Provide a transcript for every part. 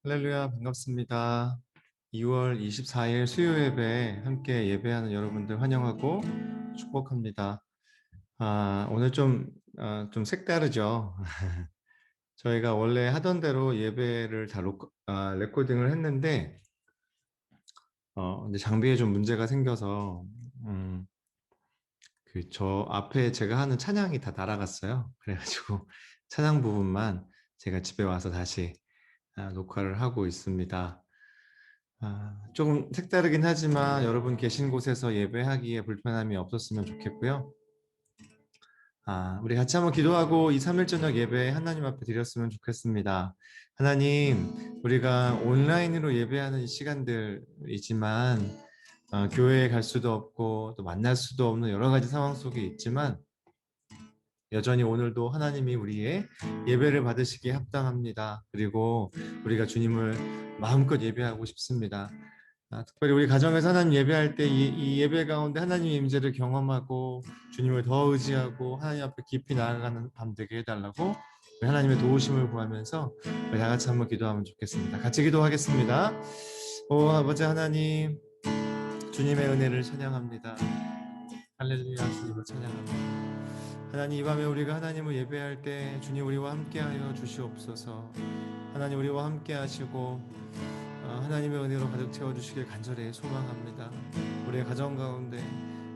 할렐루야, 반갑습니다. 2월 24일 수요 예배 함께 예배하는 여러분들 환영하고 축복합니다. 오늘 좀 색다르죠? 저희가 원래 하던 대로 예배를 다 레코딩을 했는데, 근데 장비에 좀 문제가 생겨서, 저 앞에 제가 하는 찬양이 다 날아갔어요. 그래가지고 찬양 부분만 제가 집에 와서 다시 녹화를 하고 있습니다. 조금 색다르긴 하지만 여러분 계신 곳에서 예배하기에 불편함이 없었으면 좋겠고요. 우리 같이 한번 기도하고 이 3일 저녁 예배 하나님 앞에 드렸으면 좋겠습니다. 하나님, 우리가 온라인으로 예배하는 이 시간들이지만 교회에 갈 수도 없고 또 만날 수도 없는 여러 가지 상황 속에 있지만 여전히 오늘도 하나님이 우리의 예배를 받으시기에 합당합니다. 그리고 우리가 주님을 마음껏 예배하고 싶습니다. 특별히 우리 가정에서 하나님 예배할 때 이 예배 가운데 하나님의 임재를 경험하고 주님을 더 의지하고 하나님 앞에 깊이 나아가는 밤 되게 해달라고 우리 하나님의 도우심을 구하면서 우리 다 같이 한번 기도하면 좋겠습니다. 같이 기도하겠습니다. 오 아버지 하나님, 주님의 은혜를 찬양합니다. 할렐루야, 주님을 찬양합니다. 하나님, 이 밤에 우리가 하나님을 예배할 때 주님 우리와 함께하여 주시옵소서. 하나님 우리와 함께 하시고 하나님의 은혜로 가득 채워주시길 간절히 소망합니다. 우리의 가정 가운데,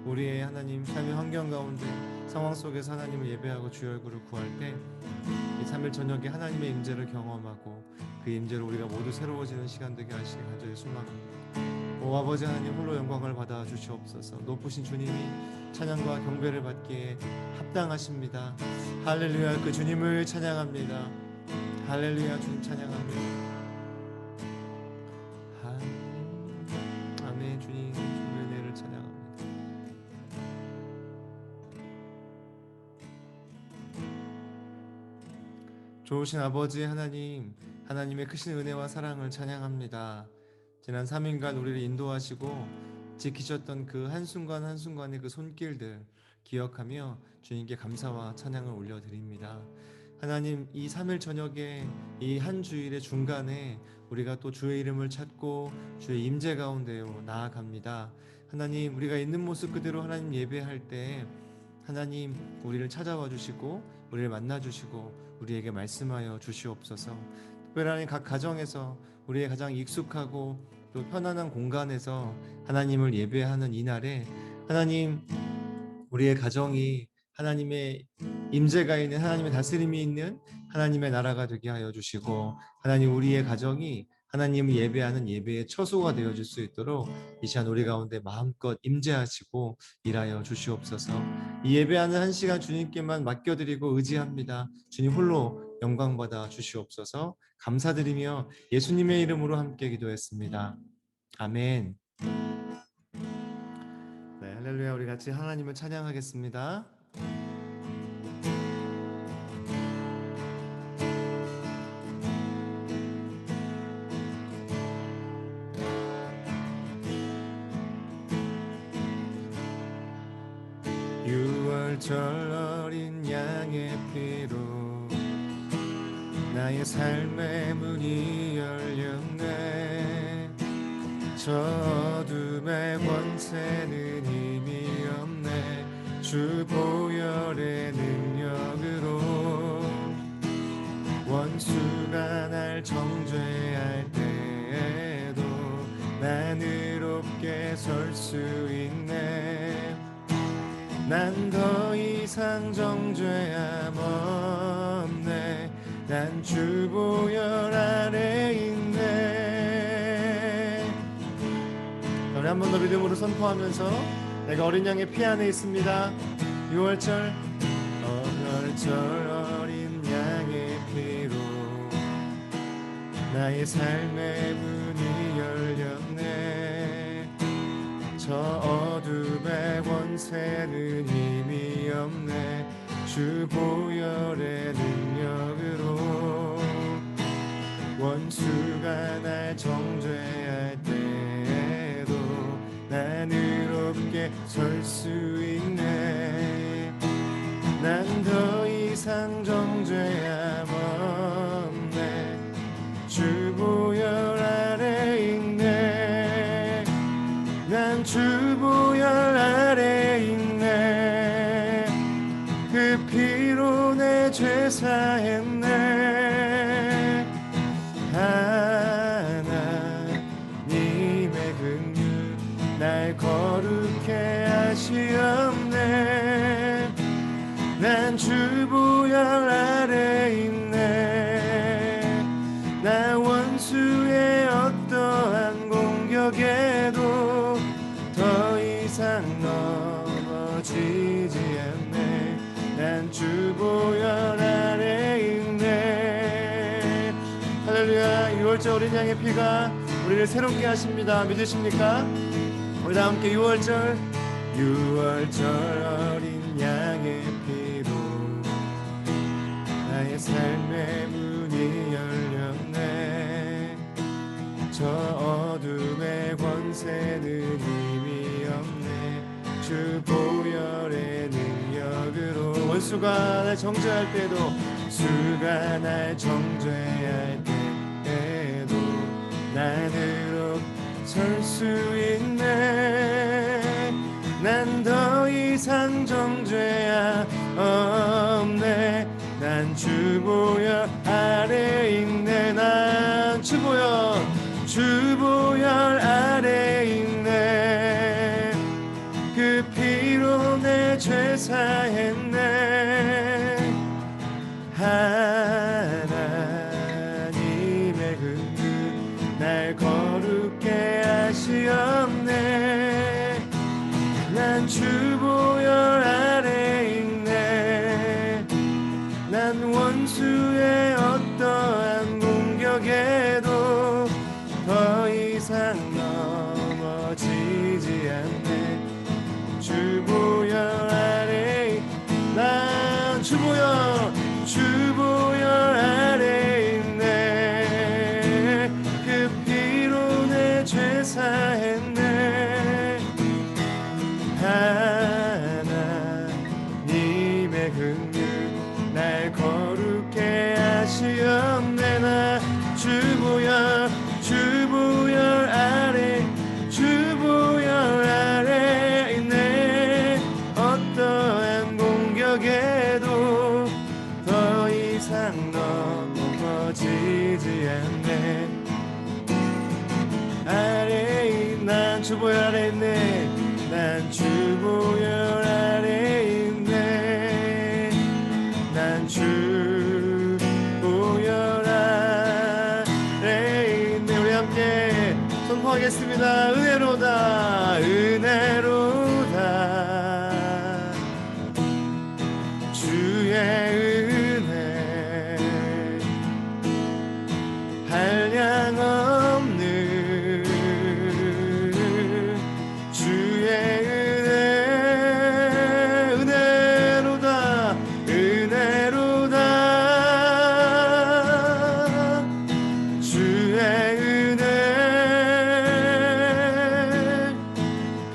우리의 하나님 삶의 환경 가운데, 상황 속에서 하나님을 예배하고 주의 얼굴을 구할 때 이 3일 저녁에 하나님의 임재를 경험하고 그 임재로 우리가 모두 새로워지는 시간 되게 하시길 간절히 소망합니다. 오 아버지 하나님, 홀로 영광을 받아 주시옵소서. 높으신 주님이 찬양과 경배를 받기에 합당하십니다. 할렐루야, 그 주님을 찬양합니다. 할렐루야, 주님 찬양합니다. 아멘. 주님, 주님의 은혜를 찬양합니다. 좋으신 아버지 하나님, 하나님의 크신 은혜와 사랑을 찬양합니다. 지난 3일간 우리를 인도하시고 지키셨던 그 한순간 한순간의 그 손길들 기억하며 주님께 감사와 찬양을 올려드립니다. 하나님, 이 3일 저녁에 이 한 주일의 중간에 우리가 또 주의 이름을 찾고 주의 임재 가운데로 나아갑니다. 하나님, 우리가 있는 모습 그대로 하나님 예배할 때 하나님 우리를 찾아와 주시고 우리를 만나 주시고 우리에게 말씀하여 주시옵소서. 특별히 각 가정에서 우리의 가장 익숙하고 또 편안한 공간에서 하나님을 예배하는 이날에 하나님, 우리의 가정이 하나님의 임재가 있는, 하나님의 다스림이 있는 하나님의 나라가 되게 하여 주시고, 하나님 우리의 가정이 하나님을 예배하는 예배의 처소가 되어질 수 있도록 이 시간 우리 가운데 마음껏 임재하시고 일하여 주시옵소서. 이 예배하는 한 시간 주님께만 맡겨드리고 의지합니다. 주님 홀로 영광받아 주시옵소서. 감사드리며 예수님의 이름으로 함께 기도했습니다. 아멘. 네, 할렐루야. 우리 같이 하나님을 찬양하겠습니다. 6월절 어린 양의 피로 나의 삶의 문이 열렸네. 저 어둠의 권세는 힘이 없네. 주 보혈의 능력으로 원수가 날 정죄할 때에도 난 의롭게 설 수 있네. 난 더 이상 정죄함 없네. 난 주 보혈 아래 있네. 우리 한 번 더 믿음으로 선포하면서 내가 어린 양의 피 안에 있습니다. 6월절 어린 양의 피로 나의 삶의 문이 열렸네. 저 어둠의 권세는 힘이 없네. 주 보혈의 능력으로 원수가 날 정죄할 때에도 난 의롭게 설 수 있네. 난 더 이상 정죄함 없네. 주 보혈 피로 내 죄 사했네. 하나님의 긍휼 날 거룩해 하시었네. 난 주 보혈 아래 있네. 나 원수의 어떠한 공격에도 더 이상 넘어지지 않네. 난 주 보혈 아래 있네. 할렐루야. 6월절 어린 양의 피가 우리를 새롭게 하십니다. 믿으십니까? 우리 다 함께 6월절 어린 양의 피로 나의 삶의 문이 열렸네. 저 어둠의 권세는 힘이 없네. 주 보혈의 능력으로 원수가 날 정죄할 때도 수가 날 정죄할 때에도 나는 설 수 있네. 난 더 이상 정죄야 없네. 난 주 보혈 아래 있네. 난 주 보혈 아래 있네. 그 피로 내 죄 사했네. 하나님의 긍휼 날 거룩게 하시었네. 난 주 보혈 아래 있네. 난 원수의 어떠한 공격에도 더 이상 넘어지지 않네. 주 보혈 아래 난 주 보혈 아래 있네. 그 피로 내 죄 사했네. 하나님의 긍휼 날 거룩게 하시었네. 나 주 보혈 아래 있네. 어떠한 공격에도 더 이상 넘어지지 않네. 난 주 보혈 아래 있네. 난 주 보혈 아래 있네. 난 주 보혈 아래 있네. 우리 함께 선포하겠습니다. 은혜로다 주의 은혜 한량없는 주의 은혜로다 주의 은혜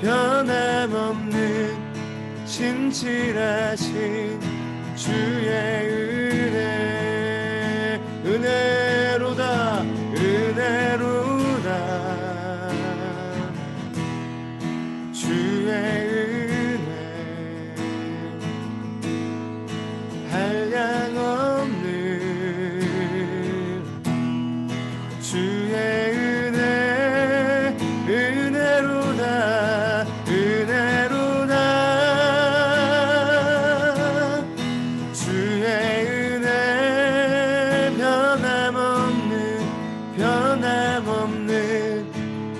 변함없는 신실하신 주의 은혜로다 주의 은혜 한량없는 주의 은혜로다 주의 은혜 변함없는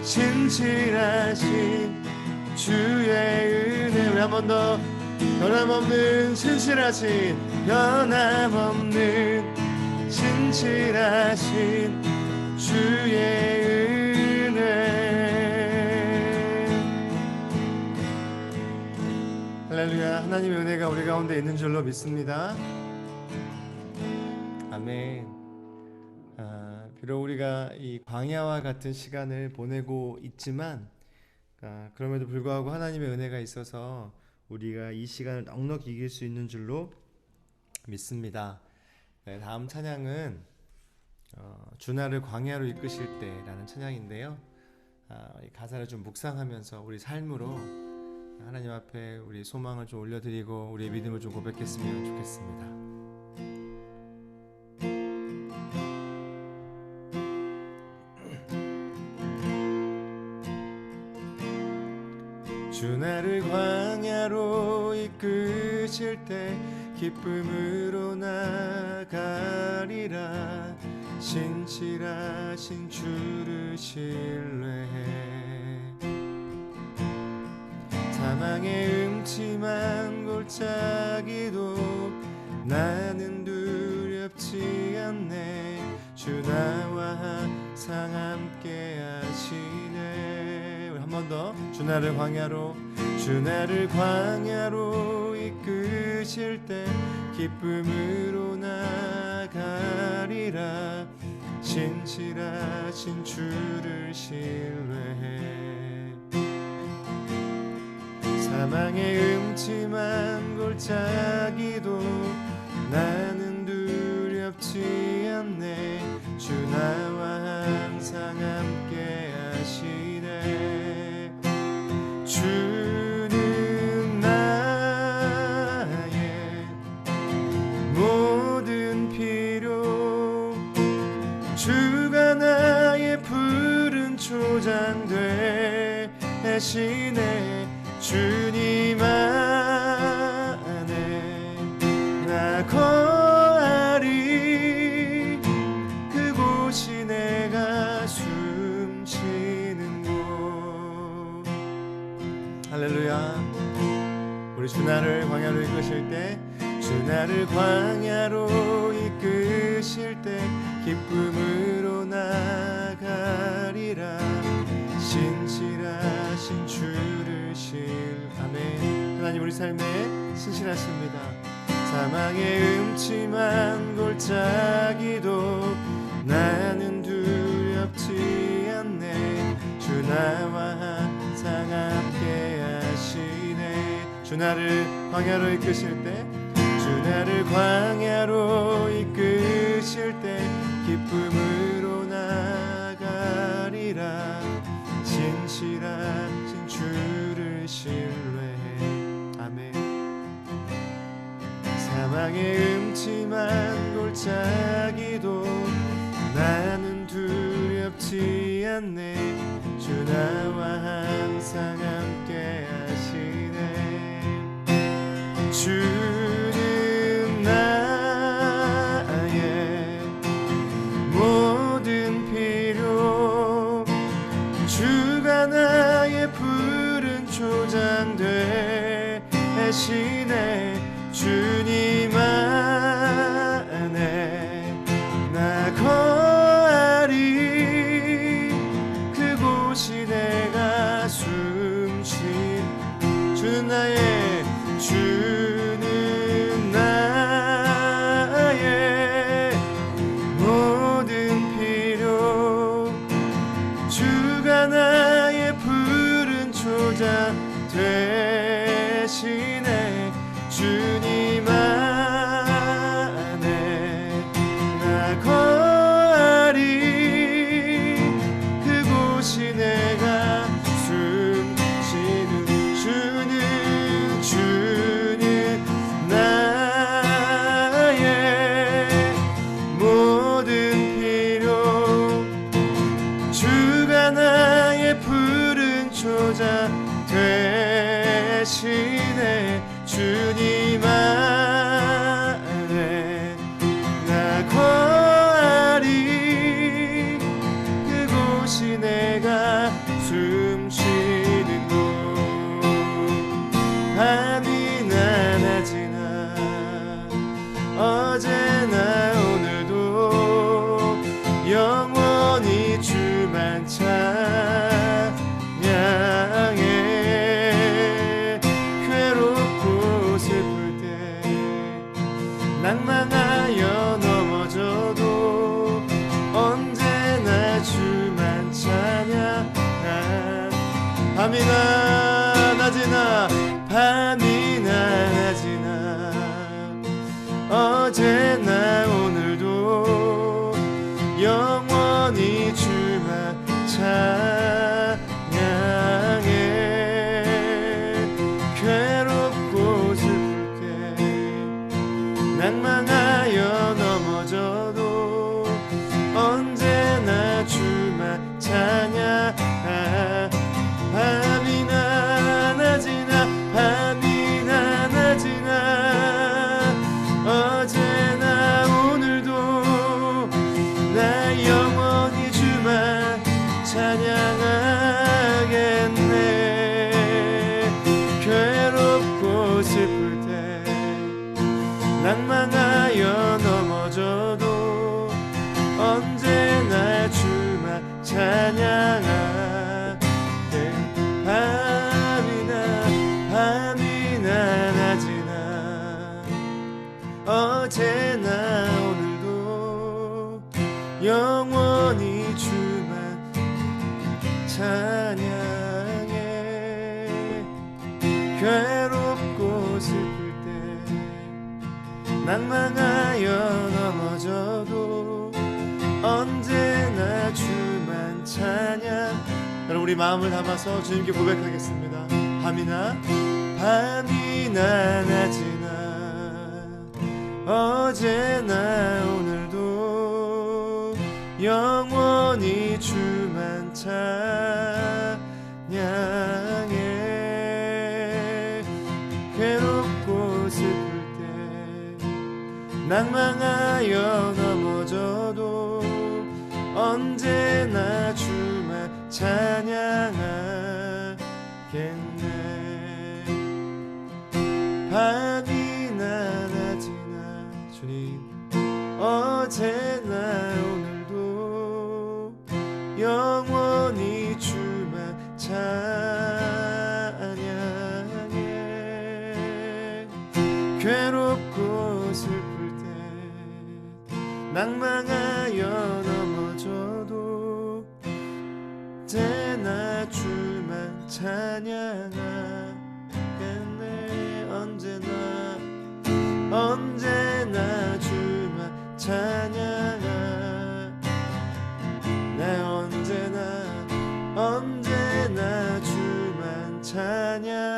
신실하신 주의 은혜. 우리 한 번 더 변함없는 신실하신 주의 은혜. 할렐루야. 하나님의 은혜가 우리 가운데 있는 줄로 믿습니다. 아멘. 비록 우리가 이 광야와 같은 시간을 보내고 있지만 그럼에도 불구하고 하나님의 은혜가 있어서 우리가 이 시간을 넉넉히 이길 수 있는 줄로 믿습니다. 네, 다음 찬양은 주나를 광야로 이끄실 때라는 찬양인데요. 이 가사를 좀 묵상하면서 우리 삶으로 하나님 앞에 우리 소망을 좀 올려드리고 우리의 믿음을 좀 고백했으면 좋겠습니다. 주 나를 광야로 이끄실 때 기쁨으로 나가리라. 신실하신 주를 신뢰해. 사망의 음침한 골짜기도 나는 두렵지 않네. 주 나와 항상 함께 하시네. 한 번 더. 주 나를 광야로 이끄실 때 기쁨으로 나가리라. 신실하신 주를 신뢰해. 사망의 음침한 골짜기도 나는 두렵지 않네. 주 나와 항상 함께 하시네. 주는 나의 모든 필요, 주가 나의 푸른 초장 되시네. 주님 안에 나 거하리. 그곳이 내가 숨쉬는 곳. 할렐루야. 우리 주 나를 광야로 이끄실 때, 주 나를 광야로 이끄실 때 기쁨으로 나가리라. 신실하신 주를 아멘. 하나님, 우리 삶에 신실하십니다. 사망의 음침한 골짜기도 나는 두렵지 않네. 주 나와 항상 함께 하시네. 주 나를 광야로 이끄실 때, 주 나를 광야로 이끄실 때 기쁨으로 나가리라. 신실하신 주를 신뢰해. 아멘. 사망의 음침한 골짜기도 나는 두렵지 않네. 주 나와 항상 함께 하시네. 주는 나의 모든 필요, 주가 나의 푸른 초장 되시네. 주님 안에 나 거하리. 그곳이 내가 숨쉬. 주는 나의 모든 필요, 주가 나의 푸른 초장 되시네. 주님 안에 나 거하리. 그곳이 내가 숨쉬는. 주는 나의 모든 필요, 주가 나의 푸른 초장 되시네. 주님 안에 나 거하리. 그곳이 내가 숨쉬는 곳. 밤이나 낮이나 어제나 오늘도 영원히 주만 찬양해. 괴롭고 슬플 때 낭만하여 넘어져도 언제나 주만 찬양. 밤이나 낮이나 어제나 오늘도 영원히 주만 찬양해. 낭망하여 넘어져도 언제나 주만 찬양. 밤이나 낮이나 밤이나 낮이나 어제나 오늘도 나 영원히 주만 찬양하겠네. 괴롭고 슬플 때 낭망하여 넘어져도 언제나 주만 찬양하게. 밤이나 낮이나 어제나 오늘도 영원히 주만 찬양해. 괴롭고 슬플 때 낭망하여 넘어져도 언제나 주만 찬양. 여러분 우리 마음을 담아서 주님께 고백하겠습니다. 밤이나 낮이나 어제나 오늘도 영원히 주만 찬양해. 괴롭고 슬플 때 낭망하여 넘어져도 언제나 주만 찬양하겠네. 밤이나 낮이나 주님 어제나 오늘도 영원히 주만 찬양해. 괴롭고 슬플 때 낭망하여 넘어져도 언제나 주만 찬양하겠네. 언제나 주만 찬양하. 내 언제나 주만 찬양하겠네.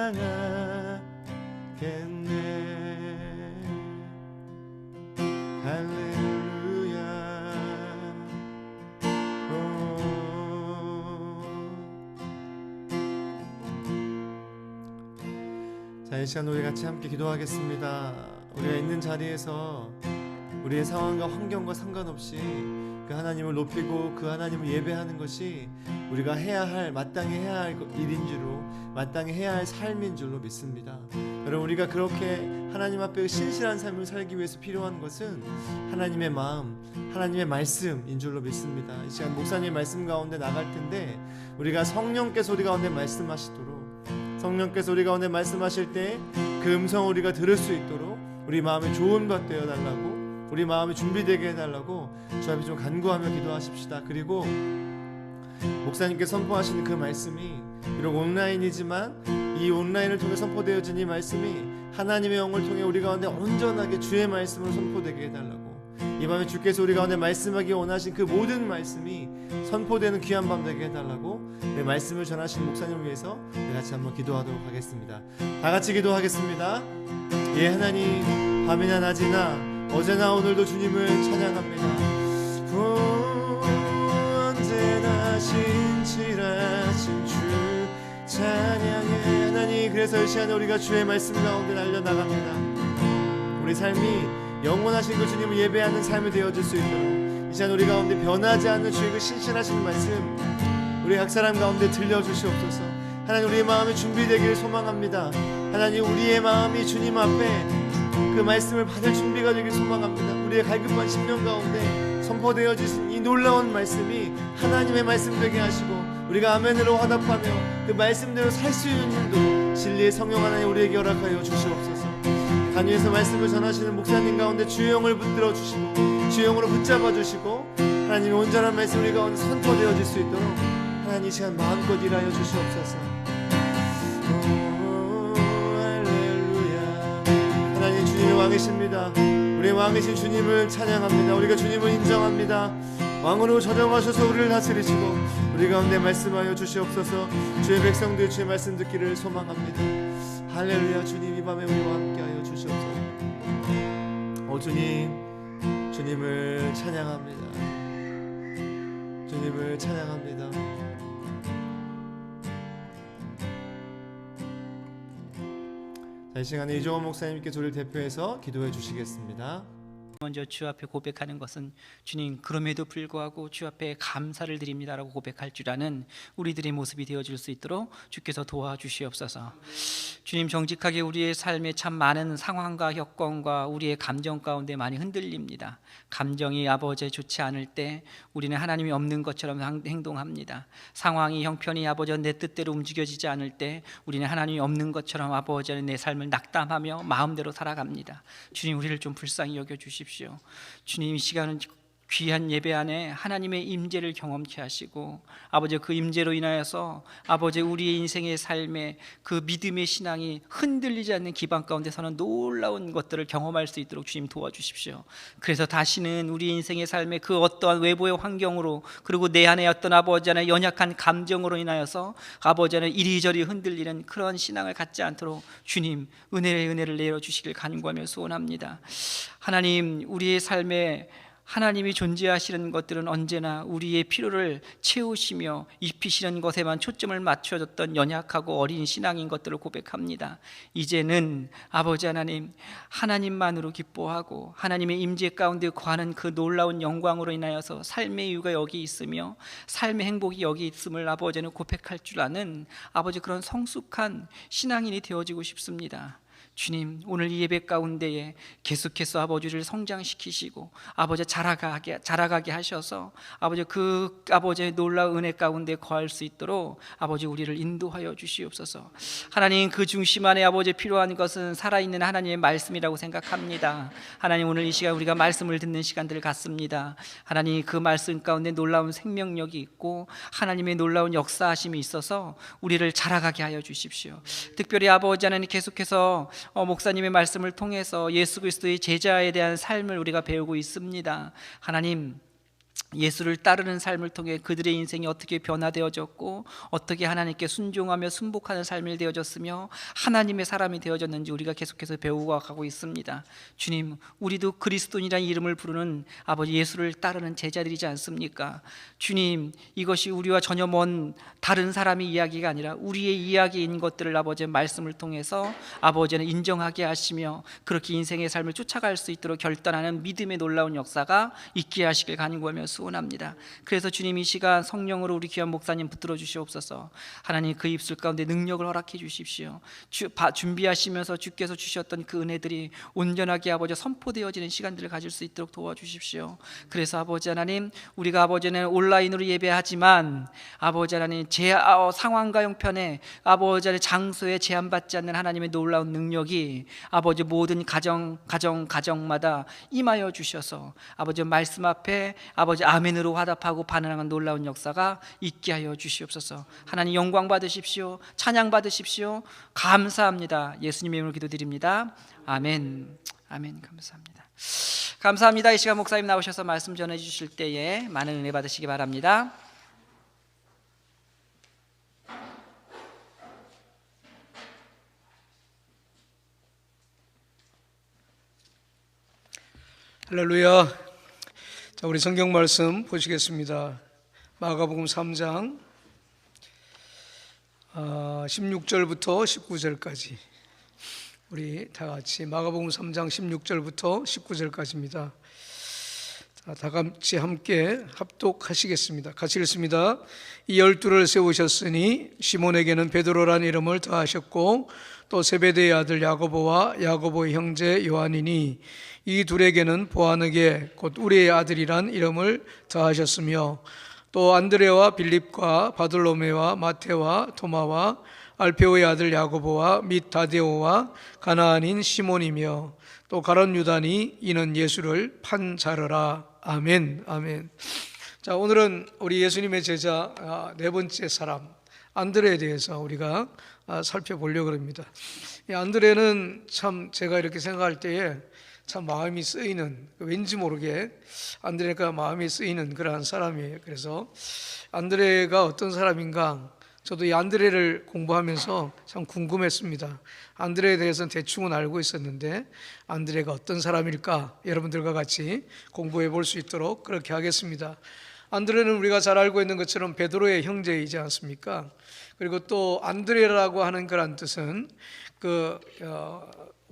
할렐루야. 자, 이 시간 우리 같이 함께 기도하겠습니다. 우리가 있는 자리에서 우리의 상황과 환경과 상관없이 그 하나님을 높이고 그 하나님을 예배하는 것이 우리가 해야 할, 마땅히 해야 할 일인 줄로, 마땅히 해야 할 삶인 줄로 믿습니다. 여러분 우리가 그렇게 하나님 앞에 신실한 삶을 살기 위해서 필요한 것은 하나님의 마음, 하나님의 말씀인 줄로 믿습니다. 이 시간 목사님의 말씀 가운데 나갈 텐데 우리가 성령께서 우리 가운데 말씀하시도록, 성령께서 우리 가운데 말씀하실 때 그 음성을 우리가 들을 수 있도록 우리 마음이 좋은 것 되어 달라고, 우리 마음이 준비되게 해달라고 주 앞에 좀 간구하며 기도하십시다. 그리고 목사님께 선포하시는 그 말씀이 비록 온라인이지만 이 온라인을 통해 선포되어진 이 말씀이 하나님의 영을 통해 우리 가운데 온전하게 주의 말씀을 선포되게 해달라고, 이 밤에 주께서 우리 가운데 말씀하기 원하신 그 모든 말씀이 선포되는 귀한 밤 되게 해달라고 내 말씀을 전하시는 목사님을 위해서 같이 한번 기도하도록 하겠습니다. 다 같이 기도하겠습니다. 예, 하나님, 밤이나 낮이나 어제나 오늘도 주님을 찬양합니다. 언제나 신실하신 주 찬양해. 하나님, 그래서 이 시간에 우리가 주의 말씀 가운데 날려나갑니다. 우리 삶이 영원하신 그 주님을 예배하는 삶이 되어질 수 있도록 이 시간 우리 가운데 변하지 않는 주의 그 신실하신 말씀 우리 각 사람 가운데 들려주시옵소서. 하나님, 우리의 마음이 준비되기를 소망합니다. 하나님, 우리의 마음이 주님 앞에 그 말씀을 받을 준비가 되길 소망합니다. 우리의 갈급한 심령 가운데 선포되어지신 이 놀라운 말씀이 하나님의 말씀 되게 하시고 우리가 아멘으로 화답하며 그 말씀대로 살 수 있는 힘도 진리의 성령 하나님 우리에게 허락하여 주시옵소서. 간위에서 말씀을 전하시는 목사님 가운데 주의 영을 붙들어 주시고 주의 영으로 붙잡아 주시고 하나님의 온전한 말씀 우리 가운데 선포되어질 수 있도록 하나님 이 시간 마음껏 일하여 주시옵소서. 할렐루야. 하나님, 주님이 왕이십니다. 우리의 왕이신 주님을 찬양합니다. 우리가 주님을 인정합니다. 왕으로 저정하셔서 우리를 다스리시고 우리 가운데 말씀하여 주시옵소서. 주의 백성들 주의 말씀 듣기를 소망합니다. 할렐루야. 주님, 이 밤에 우리와 함께하여 주시옵소서. 주님, 주님을 찬양합니다. 주님을 찬양합니다. 자, 이 시간에 이종원 목사님께 저를 대표해서 기도해 주시겠습니다. 먼저 주 앞에 고백하는 것은 주님, 그럼에도 불구하고 주 앞에 감사를 드립니다라고 고백할 줄 아는 우리들의 모습이 되어질 수 있도록 주께서 도와주시옵소서. 주님, 정직하게 우리의 삶에 참 많은 상황과 여건과 우리의 감정 가운데 많이 흔들립니다. 감정이 아버지 좋지 않을 때 우리는 하나님이 없는 것처럼 행동합니다. 상황이 형편이 아버지 내 뜻대로 움직여지지 않을 때 우리는 하나님이 없는 것처럼 아버지 내 삶을 낙담하며 마음대로 살아갑니다. 주님, 우리를 좀 불쌍히 여겨주십시오. 주님, 이 시간은 귀한 예배 안에 하나님의 임재를 경험케 하시고 아버지 그 임재로 인하여서 아버지 우리의 인생의 삶에 그 믿음의 신앙이 흔들리지 않는 기반 가운데서는 놀라운 것들을 경험할 수 있도록 주님 도와주십시오. 그래서 다시는 우리 인생의 삶에 그 어떠한 외부의 환경으로 그리고 내 안에 어떤 아버지 안에 연약한 감정으로 인하여서 아버지 안에 이리저리 흔들리는 그런 신앙을 갖지 않도록 주님 은혜를 내려주시길 간구하며 소원합니다. 하나님, 우리의 삶에 하나님이 존재하시는 것들은 언제나 우리의 필요를 채우시며 입히시는 것에만 초점을 맞춰줬던 연약하고 어린 신앙인 것들을 고백합니다. 이제는 아버지 하나님, 하나님만으로 기뻐하고 하나님의 임재 가운데 거하는 그 놀라운 영광으로 인하여서 삶의 이유가 여기 있으며 삶의 행복이 여기 있음을 아버지는 고백할 줄 아는 아버지 그런 성숙한 신앙인이 되어지고 싶습니다. 주님, 오늘 이 예배 가운데에 계속해서 아버지를 성장시키시고 아버지 자라가게 하셔서 아버지 그 아버지의 놀라운 은혜 가운데 거할 수 있도록 아버지 우리를 인도하여 주시옵소서. 하나님, 그 중심 안에 아버지 필요한 것은 살아있는 하나님의 말씀이라고 생각합니다. 하나님, 오늘 이 시간 우리가 말씀을 듣는 시간들을 갖습니다. 하나님, 그 말씀 가운데 놀라운 생명력이 있고 하나님의 놀라운 역사하심이 있어서 우리를 자라가게 하여 주십시오. 특별히 아버지 하나님, 계속해서 목사님의 말씀을 통해서 예수 그리스도의 제자에 대한 삶을 우리가 배우고 있습니다. 하나님, 예수를 따르는 삶을 통해 그들의 인생이 어떻게 변화되어졌고 어떻게 하나님께 순종하며 순복하는 삶이 되어졌으며 하나님의 사람이 되어졌는지 우리가 계속해서 배우고 가고 있습니다. 주님, 우리도 그리스도인이라는 이름을 부르는 아버지 예수를 따르는 제자들이지 않습니까? 주님, 이것이 우리와 전혀 먼 다른 사람의 이야기가 아니라 우리의 이야기인 것들을 아버지의 말씀을 통해서 아버지는 인정하게 하시며 그렇게 인생의 삶을 쫓아갈 수 있도록 결단하는 믿음의 놀라운 역사가 있게 하시길 간구하며 소원합니다. 그래서 주님, 이 시간 성령으로 우리 귀한 목사님 붙들어 주시옵소서. 하나님, 그 입술 가운데 능력을 허락해 주십시오. 준비하시면서 주께서 주셨던 그 은혜들이 온전하게 아버지 선포되어지는 시간들을 가질 수 있도록 도와주십시오. 그래서 아버지 하나님, 우리가 아버지는 온라인으로 예배하지만 아버지 하나님 상황과 형편에 아버지 하나님 장소에 제한받지 않는 하나님의 놀라운 능력이 아버지 모든 가정마다 임하여 주셔서 아버지 말씀 앞에 아버지 아멘으로 화답하고 반응하는 놀라운 역사가 있게 하여 주시옵소서. 하나님, 영광 받으십시오. 찬양 받으십시오. 감사합니다. 예수님의 이름으로 기도드립니다. 아멘. 아멘. 감사합니다. 이 시간 목사님 나오셔서 말씀 전해 주실 때에 많은 은혜 받으시기 바랍니다. 할렐루야. 자, 우리 성경 말씀 보시겠습니다. 마가복음 3장 16절부터 19절까지 우리 다 같이 마가복음 3장 16절부터 19절까지입니다. 자, 다 같이 함께 합독하시겠습니다. 같이 읽습니다. 이 12를 세우셨으니 시몬에게는 베드로란 이름을 더하셨고 또 세베대의 아들 야고보와 야고보의 형제 요한이니 이 둘에게는 보아느게 곧 우리의 아들이란 이름을 더하셨으며 또 안드레와 빌립과 바돌로메와 마테와 토마와 알페오의 아들 야고보와 및 다데오와 가나안인 시몬이며 또 가룟 유다니 이는 예수를 판 자르라. 아멘. 아멘. 자, 오늘은 우리 예수님의 제자 네 번째 사람 안드레에 대해서 우리가 살펴보려고 합니다. 이 안드레는 참 제가 이렇게 생각할 때에 참 마음이 쓰이는, 왠지 모르게 안드레가 마음이 쓰이는 그러한 사람이에요. 그래서 안드레가 어떤 사람인가, 저도 이 안드레를 공부하면서 참 궁금했습니다. 안드레에 대해서는 대충은 알고 있었는데 안드레가 어떤 사람일까 여러분들과 같이 공부해 볼 수 있도록 그렇게 하겠습니다. 안드레는 우리가 잘 알고 있는 것처럼 베드로의 형제이지 않습니까? 그리고 또 안드레라고 하는 그런 뜻은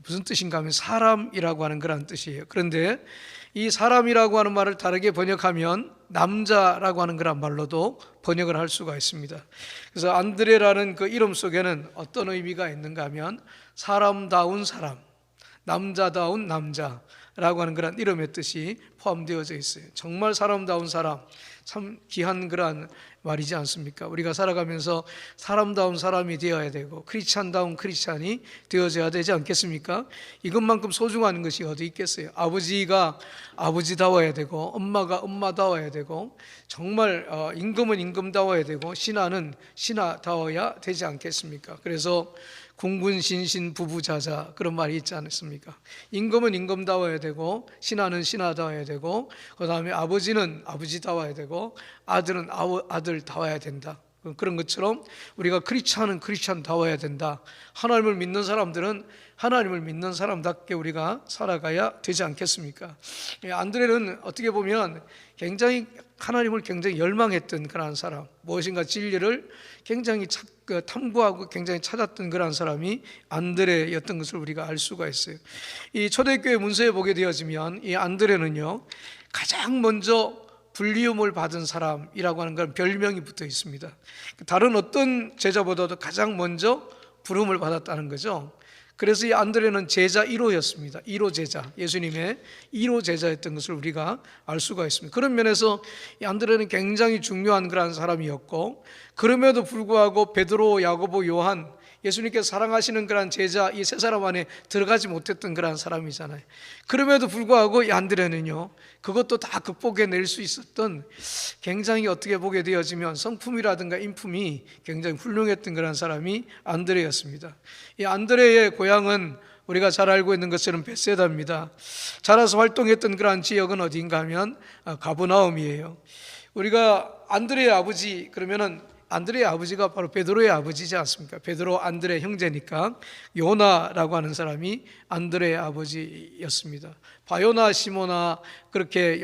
무슨 뜻인가 하면 사람이라고 하는 그런 뜻이에요. 그런데 이 사람이라고 하는 말을 다르게 번역하면 남자라고 하는 그런 말로도 번역을 할 수가 있습니다. 그래서 안드레라는 그 이름 속에는 어떤 의미가 있는가 하면 사람다운 사람, 남자다운 남자라고 하는 그런 이름의 뜻이 포함되어져 있어요. 정말 사람다운 사람, 참 귀한 그런 말이지 않습니까? 우리가 살아가면서 사람다운 사람이 되어야 되고 크리스찬다운 크리스찬이 되어져야 되지 않겠습니까? 이것만큼 소중한 것이 어디 있겠어요? 아버지가 아버지다워야 되고 엄마가 엄마다워야 되고 정말 임금은 임금다워야 되고 신하는 신하다워야 되지 않겠습니까? 그래서 궁군신신 부부자자 그런 말이 있지 않습니까? 임금은 임금다워야 되고 신하는 신하다워야 되고 그 다음에 아버지는 아버지다워야 되고 아들은 아들다워야 된다. 그런 것처럼 우리가 크리스찬은 크리스찬다워야 된다. 하나님을 믿는 사람들은 하나님을 믿는 사람답게 우리가 살아가야 되지 않겠습니까? 안드레는 어떻게 보면 굉장히 하나님을 굉장히 열망했던 그런 사람, 무엇인가 진리를 굉장히 탐구하고 굉장히 찾았던 그런 사람이 안드레였던 것을 우리가 알 수가 있어요. 이 초대교회 문서에 보게 되어지면 이 안드레는요 가장 먼저 불리움을 받은 사람이라고 하는 그런 별명이 붙어 있습니다. 다른 어떤 제자보다도 가장 먼저 부름을 받았다는 거죠. 그래서 이 안드레는 제자 1호였습니다. 1호 제자, 예수님의 1호 제자였던 것을 우리가 알 수가 있습니다. 그런 면에서 이 안드레는 굉장히 중요한 그런 사람이었고, 그럼에도 불구하고 베드로, 야고보, 요한, 예수님께서 사랑하시는 그런 제자 이 세 사람 안에 들어가지 못했던 그런 사람이잖아요. 그럼에도 불구하고 이 안드레는요 그것도 다 극복해낼 수 있었던 굉장히 어떻게 보게 되어지면 성품이라든가 인품이 굉장히 훌륭했던 그런 사람이 안드레였습니다. 이 안드레의 고향은 우리가 잘 알고 있는 것처럼 베세다입니다. 자라서 활동했던 그런 지역은 어디인가 하면 가버나움이에요. 우리가 안드레의 아버지 그러면은 안드레의 아버지가 바로 베드로의 아버지지 않습니까? 베드로 안드레 형제니까 요나라고 하는 사람이 안드레의 아버지였습니다. 바요나 시모나 그렇게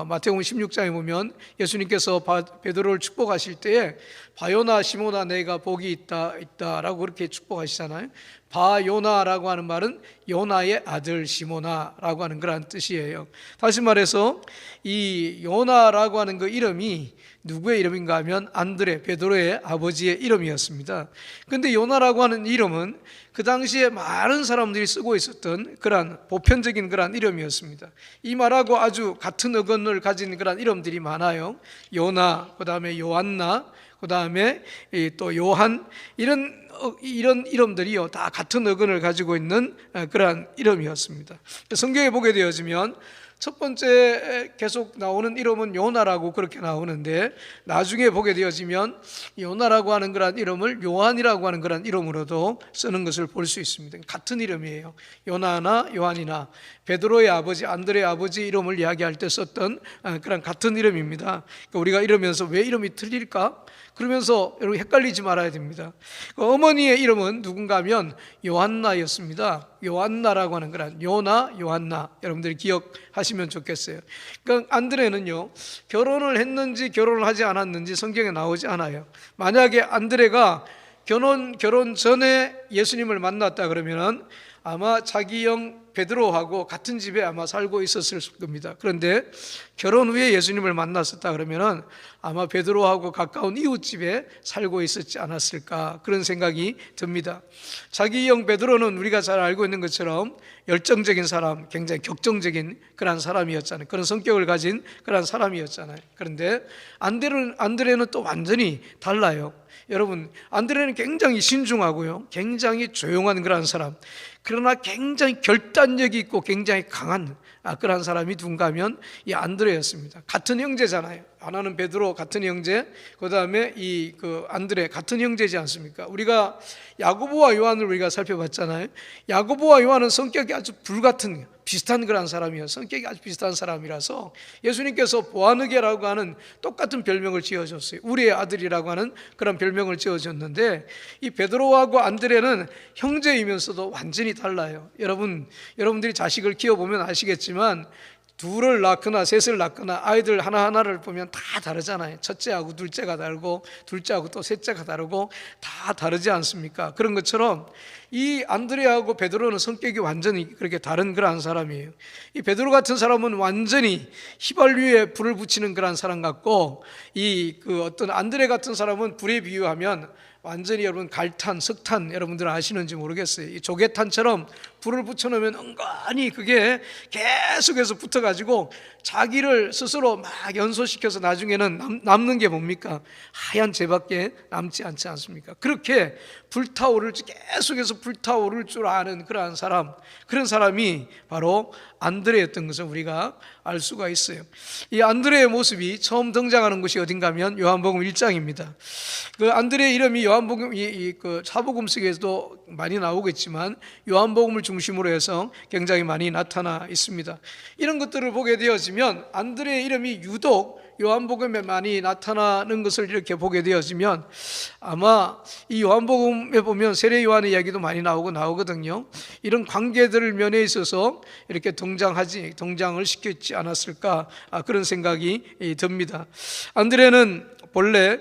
마태복음 16장에 보면 예수님께서 베드로를 축복하실 때에 바요나 시모나 내가 복이 있다라고 그렇게 축복하시잖아요. 바요나라고 하는 말은 요나의 아들 시모나라고 하는 그런 뜻이에요. 다시 말해서 이 요나라고 하는 그 이름이 누구의 이름인가 하면 안드레, 베드로의 아버지의 이름이었습니다. 그런데 요나라고 하는 이름은 그 당시에 많은 사람들이 쓰고 있었던 그런 보편적인 그런 이름이었습니다. 이 말하고 아주 같은 어근을 가진 그런 이름들이 많아요. 요나, 그 다음에 요한나, 그 다음에 또 요한, 이런 이름들이요 다 같은 어근을 가지고 있는 그런 이름이었습니다. 성경에 보게 되어지면 첫 번째 계속 나오는 이름은 요나라고 그렇게 나오는데 나중에 보게 되어지면 요나라고 하는 그런 이름을 요한이라고 하는 그런 이름으로도 쓰는 것을 볼 수 있습니다. 같은 이름이에요. 요나나 요한이나 베드로의 아버지 안드레의 아버지 이름을 이야기할 때 썼던 그런 같은 이름입니다. 그러니까 우리가 이러면서 왜 이름이 틀릴까? 그러면서 여러분 헷갈리지 말아야 됩니다. 어머니의 이름은 누군가 하면 요한나였습니다. 요한나라고 하는 그런 요나, 요한나 여러분들이 기억하시면 좋겠어요. 그러니까 안드레는요 결혼을 했는지 결혼을 하지 않았는지 성경에 나오지 않아요. 만약에 안드레가 결혼 전에 예수님을 만났다 그러면은 아마 자기 형 베드로하고 같은 집에 아마 살고 있었을 겁니다. 그런데 결혼 후에 예수님을 만났었다 그러면은 아마 베드로하고 가까운 이웃집에 살고 있었지 않았을까 그런 생각이 듭니다. 자기 형 베드로는 우리가 잘 알고 있는 것처럼 열정적인 사람, 굉장히 격정적인 그런 사람이었잖아요. 그런 성격을 가진 그런 사람이었잖아요. 그런데 안드레는 또 완전히 달라요. 여러분 안드레는 굉장히 신중하고요 굉장히 조용한 그런 사람, 그러나 굉장히 결단력이 있고 굉장히 강한 그런 사람이 누군가 하면 이 안드레였습니다. 같은 형제잖아요. 하나는 베드로 같은 형제, 그 다음에 안드레 같은 형제지 않습니까? 우리가 야고보와 요한을 우리가 살펴봤잖아요. 야고보와 요한은 성격이 아주 불같은 비슷한 그런 사람이에요. 성격이 아주 비슷한 사람이라서 예수님께서 보아느게라고 하는 똑같은 별명을 지어줬어요. 우리의 아들이라고 하는 그런 별명을 지어줬는데, 이 베드로하고 안드레는 형제이면서도 완전히 달라요. 여러분들이 자식을 키워보면 아시겠지만 둘을 낳거나 셋을 낳거나 아이들 하나하나를 보면 다 다르잖아요. 첫째하고 둘째가 다르고 둘째하고 또 셋째가 다르고 다 다르지 않습니까? 그런 것처럼 이 안드레하고 베드로는 성격이 완전히 그렇게 다른 그러한 사람이에요. 이 베드로 같은 사람은 완전히 휘발유에 불을 붙이는 그런 사람 같고, 어떤 안드레 같은 사람은 불에 비유하면 완전히 여러분 갈탄, 석탄 여러분들 아시는지 모르겠어요. 이 조개탄처럼 불을 붙여놓으면 은근히 그게 계속해서 붙어가지고 자기를 스스로 막 연소시켜서 나중에는 남는 게 뭡니까? 하얀 재밖에 남지 않지 않습니까? 그렇게 계속해서 불타오를 줄 아는 그런 사람이 바로 안드레였던 것을 우리가 알 수가 있어요. 이 안드레의 모습이 처음 등장하는 곳이 어딘가 하면 요한복음 1장입니다. 그 안드레의 이름이 요한복음 사복음 속에서도 많이 나오겠지만 요한복음을 중심으로 해서 굉장히 많이 나타나 있습니다. 이런 것들을 보게 되어지면 안드레의 이름이 유독 요한복음에 많이 나타나는 것을 이렇게 보게 되어지면 아마 이 요한복음에 보면 세례 요한의 이야기도 많이 나오거든요. 이런 관계들 면에 있어서 이렇게 등장을 시켰지 않았을까, 그런 생각이 듭니다. 안드레는 본래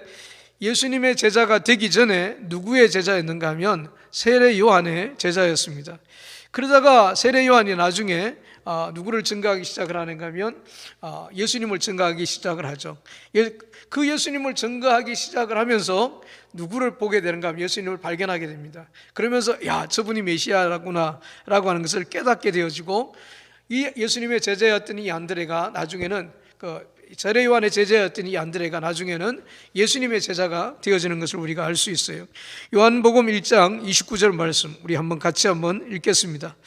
예수님의 제자가 되기 전에 누구의 제자였는가 하면 세례 요한의 제자였습니다. 그러다가 세례 요한이 나중에 누구를 증거하기 시작을 하는가 하면 예수님을 증거하기 시작을 하죠. 그 예수님을 증거하기 시작을 하면서 누구를 보게 되는가 하면 예수님을 발견하게 됩니다. 그러면서 저분이 메시아라구나 라고 하는 것을 깨닫게 되어지고, 이 예수님의 제자였던 이 안드레가 나중에는 세례 요한의 제자였던 이 안드레가 나중에는 예수님의 제자가 되어지는 것을 우리가 알 수 있어요. 요한복음 1장 29절 말씀 우리 같이 한번 읽겠습니다.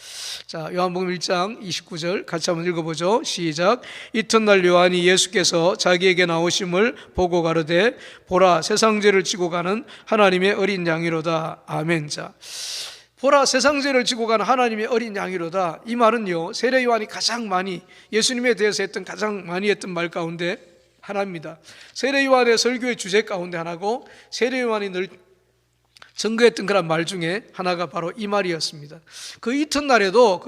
자, 요한복음 1장 29절 같이 한번 읽어보죠. 시작. 이튿날 요한이 예수께서 자기에게 나오심을 보고 가로되 보라 세상죄를 지고 가는 하나님의 어린 양이로다. 아멘. 자, 보라 세상죄를 지고 가는 하나님의 어린 양이로다. 이 말은요, 세례 요한이 가장 많이 예수님에 대해서 가장 많이 했던 말 가운데 하나입니다. 세례 요한의 설교의 주제 가운데 하나고, 세례 요한이 늘 증거했던 그런 말 중에 하나가 바로 이 말이었습니다. 그 이튿날에도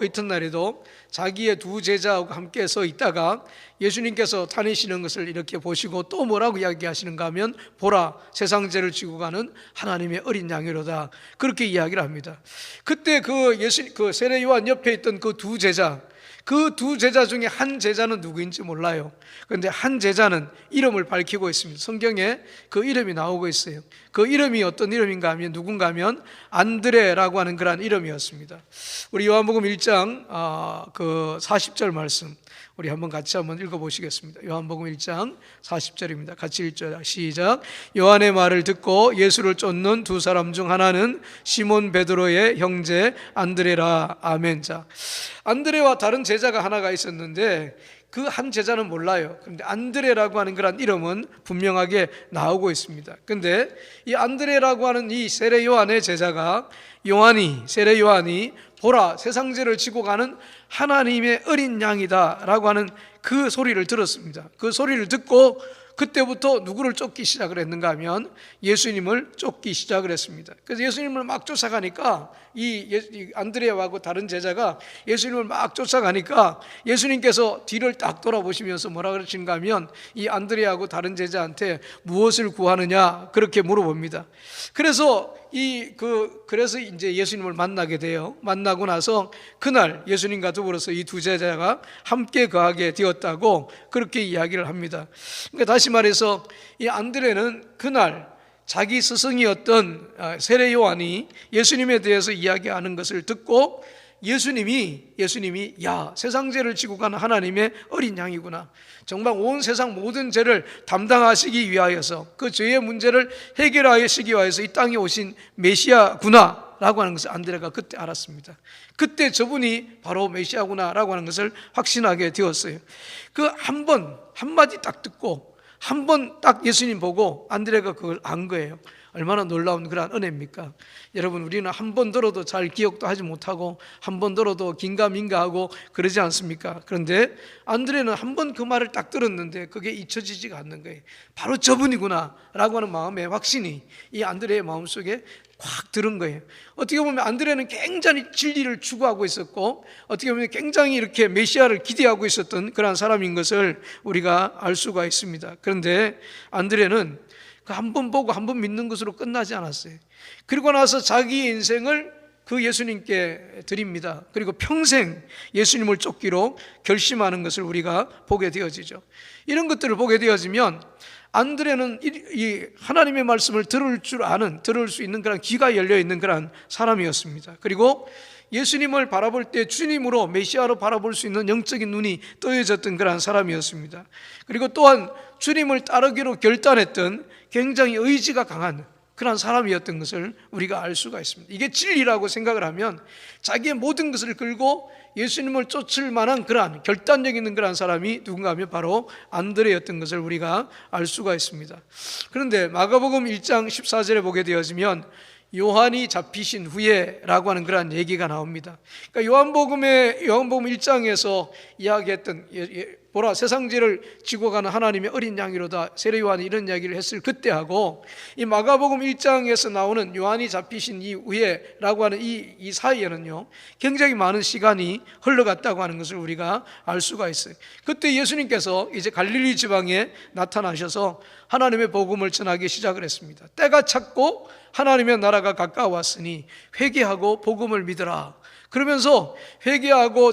자기의 두 제자하고 함께 서 있다가 예수님께서 다니시는 것을 이렇게 보시고 또 뭐라고 이야기하시는가 하면 보라 세상 죄를 지고 가는 하나님의 어린 양이로다, 그렇게 이야기를 합니다. 그때 그 세례 요한 옆에 있던 그 두 제자 중에 한 제자는 누구인지 몰라요. 그런데 한 제자는 이름을 밝히고 있습니다. 성경에 그 이름이 나오고 있어요. 그 이름이 어떤 이름인가 하면 누군가 하면 안드레라고 하는 그런 이름이었습니다. 우리 요한복음 1장 40절 말씀 우리 같이 한번 읽어보시겠습니다. 요한복음 1장 40절입니다. 같이 읽죠. 시작. 요한의 말을 듣고 예수를 쫓는 두 사람 중 하나는 시몬 베드로의 형제 안드레라. 아멘. 자, 안드레와 다른 제자가 하나가 있었는데 그 한 제자는 몰라요. 그런데 안드레라고 하는 그런 이름은 분명하게 나오고 있습니다. 그런데 이 안드레라고 하는 이 세례 요한의 제자가 세례 요한이 보라 세상죄를 지고 가는 하나님의 어린 양이다 라고 하는 그 소리를 들었습니다. 그 소리를 듣고 그때부터 누구를 쫓기 시작을 했는가 하면 예수님을 쫓기 시작을 했습니다. 그래서 예수님을 막 쫓아가니까 이 안드레하고 다른 제자가 예수님을 막 쫓아가니까 예수님께서 뒤를 딱 돌아보시면서 뭐라 그러시는가 하면 이 안드레하고 다른 제자한테 무엇을 구하느냐 그렇게 물어봅니다. 그래서 이제 예수님을 만나게 돼요. 만나고 나서 그날 예수님과 더불어서 이 두 제자가 함께 거하게 되었다고 그렇게 이야기를 합니다. 그러니까 다시 말해서 이 안드레는 그날 자기 스승이었던 세례 요한이 예수님에 대해서 이야기하는 것을 듣고 예수님이 세상 죄를 지고 가는 하나님의 어린 양이구나, 정말 온 세상 모든 죄를 담당하시기 위하여서 그 죄의 문제를 해결하시기 위하여서 이 땅에 오신 메시아구나 라고 하는 것을 안드레가 그때 알았습니다. 그때 저분이 바로 메시아구나 라고 하는 것을 확신하게 되었어요. 그 한 번 한마디 딱 듣고 한 번 딱 예수님 보고 안드레가 그걸 안 거예요. 얼마나 놀라운 그런 은혜입니까? 여러분, 우리는 한 번 들어도 잘 기억도 하지 못하고 한 번 들어도 긴가민가하고 그러지 않습니까? 그런데 안드레는 한 번 그 말을 딱 들었는데 그게 잊혀지지가 않는 거예요. 바로 저분이구나 라고 하는 마음의 확신이 이 안드레의 마음속에 확 들은 거예요. 어떻게 보면 안드레는 굉장히 진리를 추구하고 있었고 어떻게 보면 굉장히 이렇게 메시아를 기대하고 있었던 그런 사람인 것을 우리가 알 수가 있습니다. 그런데 안드레는 그 한 번 보고 한 번 믿는 것으로 끝나지 않았어요. 그리고 나서 자기 인생을 그 예수님께 드립니다. 그리고 평생 예수님을 쫓기로 결심하는 것을 우리가 보게 되어지죠. 이런 것들을 보게 되어지면 안드레는 이 하나님의 말씀을 들을 수 있는 그런 귀가 열려 있는 그런 사람이었습니다. 그리고 예수님을 바라볼 때 주님으로 메시아로 바라볼 수 있는 영적인 눈이 떠여졌던 그런 사람이었습니다. 그리고 또한 주님을 따르기로 결단했던 굉장히 의지가 강한 그런 사람이었던 것을 우리가 알 수가 있습니다. 이게 진리라고 생각을 하면 자기의 모든 것을 걸고 예수님을 쫓을 만한 그러한 결단력 있는 그러한 사람이 누군가 하면 바로 안드레였던 것을 우리가 알 수가 있습니다. 그런데 마가복음 1장 14절에 보게 되어지면 요한이 잡히신 후에 라고 하는 그런 얘기가 나옵니다. 그러니까 요한복음 1장에서 이야기했던 보라 세상 죄를 지고 가는 하나님의 어린 양이로다, 세례 요한이 이런 이야기를 했을 그때하고 이 마가복음 1장에서 나오는 요한이 잡히신 이후에 라고 하는 이 사이에는요 굉장히 많은 시간이 흘러갔다고 하는 것을 우리가 알 수가 있어요. 그때 예수님께서 이제 갈릴리 지방에 나타나셔서 하나님의 복음을 전하기 시작을 했습니다. 때가 찼고 하나님의 나라가 가까웠으니 회개하고 복음을 믿으라. 그러면서 회개하고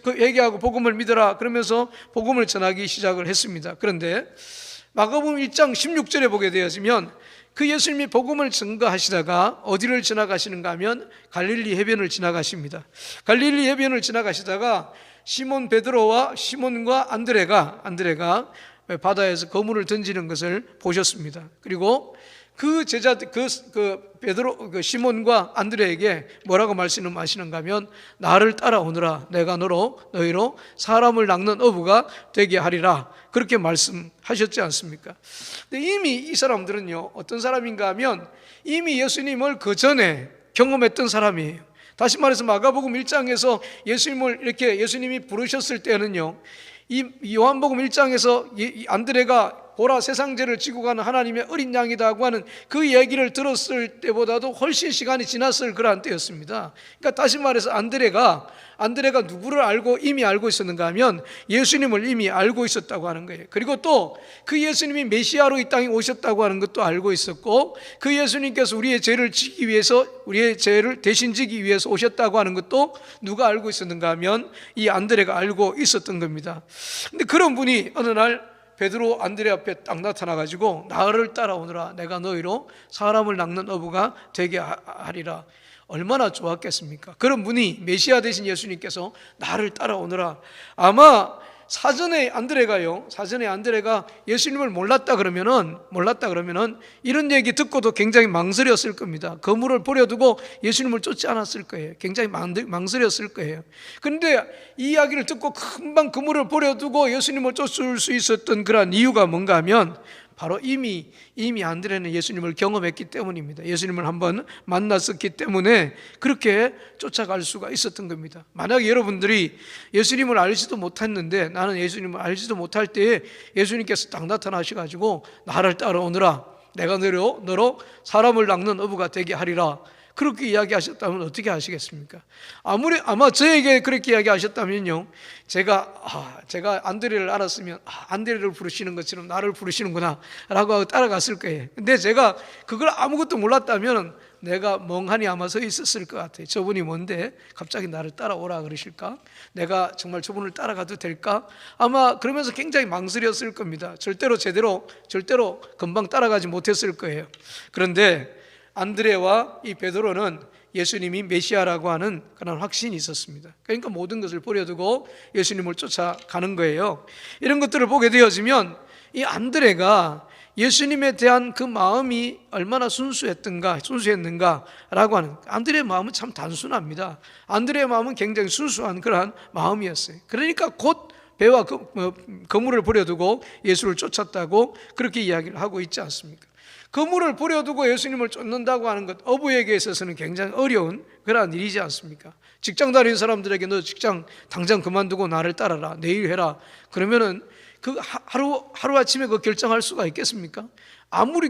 회개하고 복음을 믿으라. 그러면서 복음을 전하기 시작을 했습니다. 그런데 마가복음 1장 16절에 보게 되어지면 그 예수님이 복음을 증거하시다가 어디를 지나가시는가 하면 갈릴리 해변을 지나가십니다. 갈릴리 해변을 지나가시다가 시몬 베드로와 시몬과 안드레가 바다에서 거물을 던지는 것을 보셨습니다. 그리고 그 제자들, 베드로, 시몬과 안드레에게 뭐라고 말씀하시는가 하면 나를 따라오너라. 내가 너희로 사람을 낚는 어부가 되게 하리라. 그렇게 말씀하셨지 않습니까? 근데 이미 이 사람들은요, 어떤 사람인가 하면 이미 예수님을 그 전에 경험했던 사람이에요. 다시 말해서 마가복음 1장에서 예수님이 부르셨을 때는요, 이 요한복음 1장에서 안드레가 보라 세상 죄를 지고 가는 하나님의 어린 양이다고 하는 그 얘기를 들었을 때보다도 훨씬 시간이 지났을 그러한 때였습니다. 그러니까 다시 말해서 안드레가 누구를 이미 알고 있었는가 하면 예수님을 이미 알고 있었다고 하는 거예요. 그리고 또 그 예수님이 메시아로 이 땅에 오셨다고 하는 것도 알고 있었고 그 예수님께서 우리의 죄를 대신 지기 위해서 오셨다고 하는 것도 누가 알고 있었는가 하면 이 안드레가 알고 있었던 겁니다. 근데 그런 분이 어느 날 베드로 안드레 앞에 딱 나타나가지고 나를 따라오너라. 내가 너희로 사람을 낚는 어부가 되게 하리라. 얼마나 좋았겠습니까? 그런 분이 메시아 되신 예수님께서 나를 따라오너라. 아마 사전에 안드레가 예수님을 몰랐다 그러면은 이런 얘기 듣고도 굉장히 망설였을 겁니다. 거물을 버려두고 예수님을 쫓지 않았을 거예요. 굉장히 망설였을 거예요. 그런데 이 이야기를 듣고 금방 거물을 버려두고 예수님을 쫓을 수 있었던 그런 이유가 뭔가 하면 바로 이미 안드레는 예수님을 경험했기 때문입니다. 예수님을 한번 만났었기 때문에 그렇게 쫓아갈 수가 있었던 겁니다. 만약에 여러분들이 예수님을 알지도 못했는데 나는 예수님을 알지도 못할 때에 예수님께서 딱 나타나셔가지고 나를 따라오너라. 내가 너로 사람을 낚는 어부가 되게 하리라. 그렇게 이야기하셨다면 어떻게 하시겠습니까? 아마 저에게 그렇게 이야기하셨다면요, 제가 안드레를 알았으면 안드레를 부르시는 것처럼 나를 부르시는구나 라고 하고 따라갔을 거예요. 근데 제가 그걸 아무것도 몰랐다면 내가 멍하니 아마 서 있었을 것 같아요. 저분이 뭔데 갑자기 나를 따라오라 그러실까? 내가 정말 저분을 따라가도 될까? 아마 그러면서 굉장히 망설였을 겁니다. 절대로 금방 따라가지 못했을 거예요. 그런데 안드레와 이 베드로는 예수님이 메시아라고 하는 그런 확신이 있었습니다. 그러니까 모든 것을 버려두고 예수님을 쫓아가는 거예요. 이런 것들을 보게 되어지면 이 안드레가 예수님에 대한 그 마음이 얼마나 순수했는가라고 하는, 안드레의 마음은 참 단순합니다. 안드레의 마음은 굉장히 순수한 그러한 마음이었어요. 그러니까 곧 배와 그물을 버려두고 예수를 쫓았다고 그렇게 이야기를 하고 있지 않습니까? 그물을 버려두고 예수님을 쫓는다고 하는 것, 어부에게 있어서는 굉장히 어려운 그러한 일이지 않습니까? 직장 다니는 사람들에게 너 직장 당장 그만두고 나를 따라라, 내일 해라, 그러면은 그 하루아침에 그 결정할 수가 있겠습니까? 아무리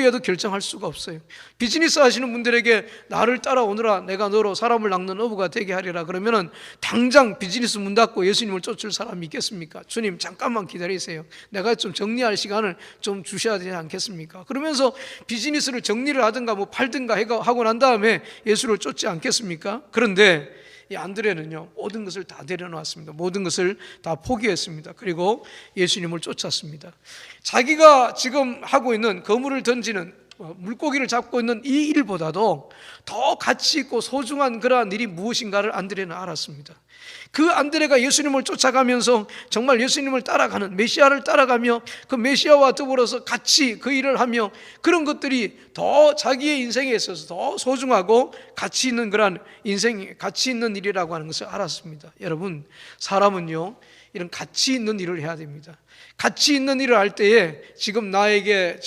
해도 결정할 수가 없어요. 비즈니스 하시는 분들에게 나를 따라오너라, 내가 너로 사람을 낚는 어부가 되게 하리라 그러면은 당장 비즈니스 문 닫고 예수님을 쫓을 사람이 있겠습니까? 주님 잠깐만 기다리세요, 내가 좀 정리할 시간을 좀 주셔야 되지 않겠습니까? 그러면서 비즈니스를 정리를 하든가 뭐 팔든가 하고 난 다음에 예수를 쫓지 않겠습니까? 그런데 이 안드레는요, 모든 것을 다 내려놓았습니다. 모든 것을 다 포기했습니다. 그리고 예수님을 쫓았습니다. 자기가 지금 하고 있는 그물을 던지는, 물고기를 잡고 있는 이 일보다도 더 가치 있고 소중한 그러한 일이 무엇인가를 안드레는 알았습니다. 그 안드레가 예수님을 쫓아가면서 정말 예수님을 따라가는, 메시아를 따라가며 그 메시아와 더불어서 같이 그 일을 하며 그런 것들이 더 자기의 인생에 있어서 더 소중하고 가치 있는 그러한 인생, 가치 있는 일이라고 하는 것을 알았습니다. 여러분, 사람은요, 이런 가치 있는 일을 해야 됩니다. 가치 있는 일을 할 때에 지금 나에게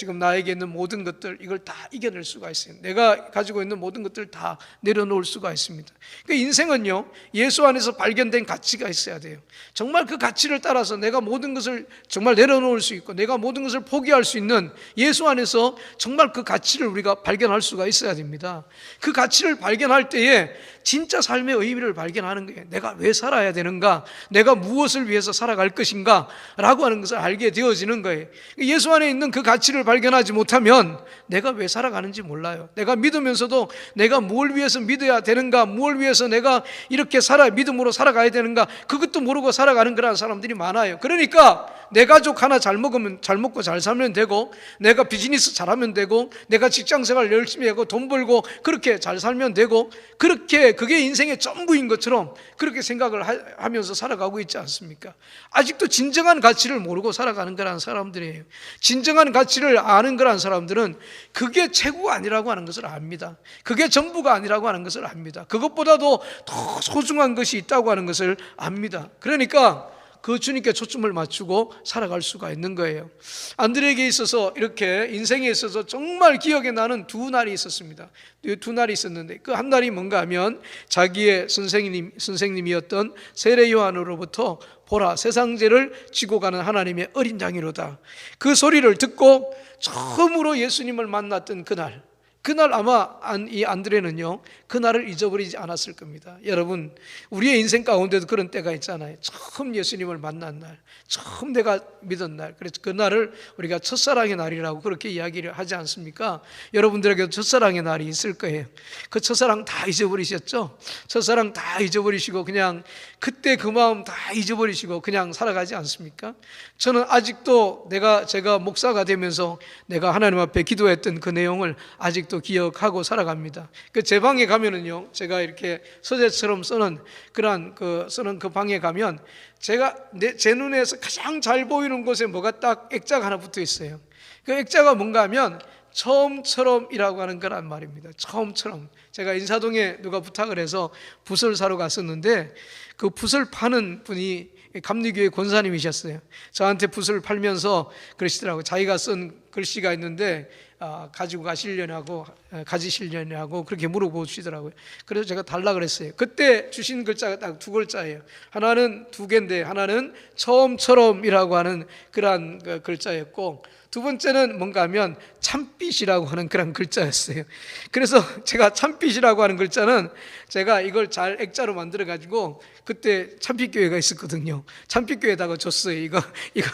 있는 모든 것들, 이걸 다 이겨낼 수가 있어요. 내가 가지고 있는 모든 것들 다 내려놓을 수가 있습니다. 그러니까 인생은요, 예수 안에서 발견된 가치가 있어야 돼요. 정말 그 가치를 따라서 내가 모든 것을 정말 내려놓을 수 있고 내가 모든 것을 포기할 수 있는 예수 안에서 정말 그 가치를 우리가 발견할 수가 있어야 됩니다. 그 가치를 발견할 때에 진짜 삶의 의미를 발견하는 거예요. 내가 왜 살아야 되는가, 내가 무엇을 위해서 살아갈 것인가 라고 하는 것을 알게 되어지는 거예요. 예수 안에 있는 그 가치를 발견하지 못하면 내가 왜 살아가는지 몰라요. 내가 믿으면서도 내가 뭘 위해서 믿어야 되는가, 뭘 위해서 내가 이렇게 믿음으로 살아가야 되는가, 그것도 모르고 살아가는 그런 사람들이 많아요. 그러니까 내 가족 하나 잘 먹고 잘 살면 되고, 내가 비즈니스 잘하면 되고, 내가 직장생활 열심히 하고 돈 벌고 그렇게 잘 살면 되고, 그게 인생의 전부인 것처럼 그렇게 생각을 하면서 살아가고 있지 않습니까? 아직도 진정한 가치를 모르고 살아가는 거란 사람들이에요. 진정한 가치를 아는 거란 사람들은 그게 최고가 아니라고 하는 것을 압니다. 그게 전부가 아니라고 하는 것을 압니다. 그것보다도 더 소중한 것이 있다고 하는 것을 압니다. 그러니까 그 주님께 초점을 맞추고 살아갈 수가 있는 거예요. 안드레에게 있어서 이렇게 인생에 있어서 정말 기억에 나는 두 날이 있었습니다. 두 날이 있었는데 그 한 날이 뭔가 하면 자기의 선생님이었던 세례 요한으로부터 보라, 세상죄를 지고 가는 하나님의 어린 양이로다, 그 소리를 듣고 처음으로 예수님을 만났던 그날 아마 이 안드레는요, 그날을 잊어버리지 않았을 겁니다. 여러분, 우리의 인생 가운데도 그런 때가 있잖아요. 처음 예수님을 만난 날, 처음 내가 믿은 날, 그래서 그날을 우리가 첫사랑의 날이라고 그렇게 이야기를 하지 않습니까? 여러분들에게도 첫사랑의 날이 있을 거예요. 그 첫사랑 다 잊어버리셨죠? 첫사랑 다 잊어버리시고 그냥 그때 그 마음 다 잊어버리시고 그냥 살아가지 않습니까? 저는 아직도 제가 목사가 되면서 내가 하나님 앞에 기도했던 그 내용을 아직도 기억하고 살아갑니다. 제 방에 가면은요, 제가 이렇게 서재처럼 쓰는 그 방에 가면 제 눈에서 가장 잘 보이는 곳에 뭐가 딱 액자가 하나 붙어 있어요. 그 액자가 뭔가 하면 처음처럼이라고 하는 거란 말입니다. 처음처럼. 제가 인사동에 누가 부탁을 해서 붓을 사러 갔었는데 그 붓을 파는 분이 감리교회 권사님이셨어요. 저한테 붓을 팔면서 그러시더라고요. 자기가 쓴 글씨가 있는데 가지고 가지시려냐고 그렇게 물어보시더라고요. 그래서 제가 달라 그랬어요. 그때 주신 글자가 딱 두 글자예요. 하나는 두 개인데 하나는 처음처럼이라고 하는 그런 글자였고, 두 번째는 뭔가 하면 참빛이라고 하는 그런 글자였어요. 그래서 제가 참빛이라고 하는 글자는 제가 이걸 잘 액자로 만들어 가지고 그때 참빛교회가 있었거든요. 참빛교회에다가 줬어요. 이거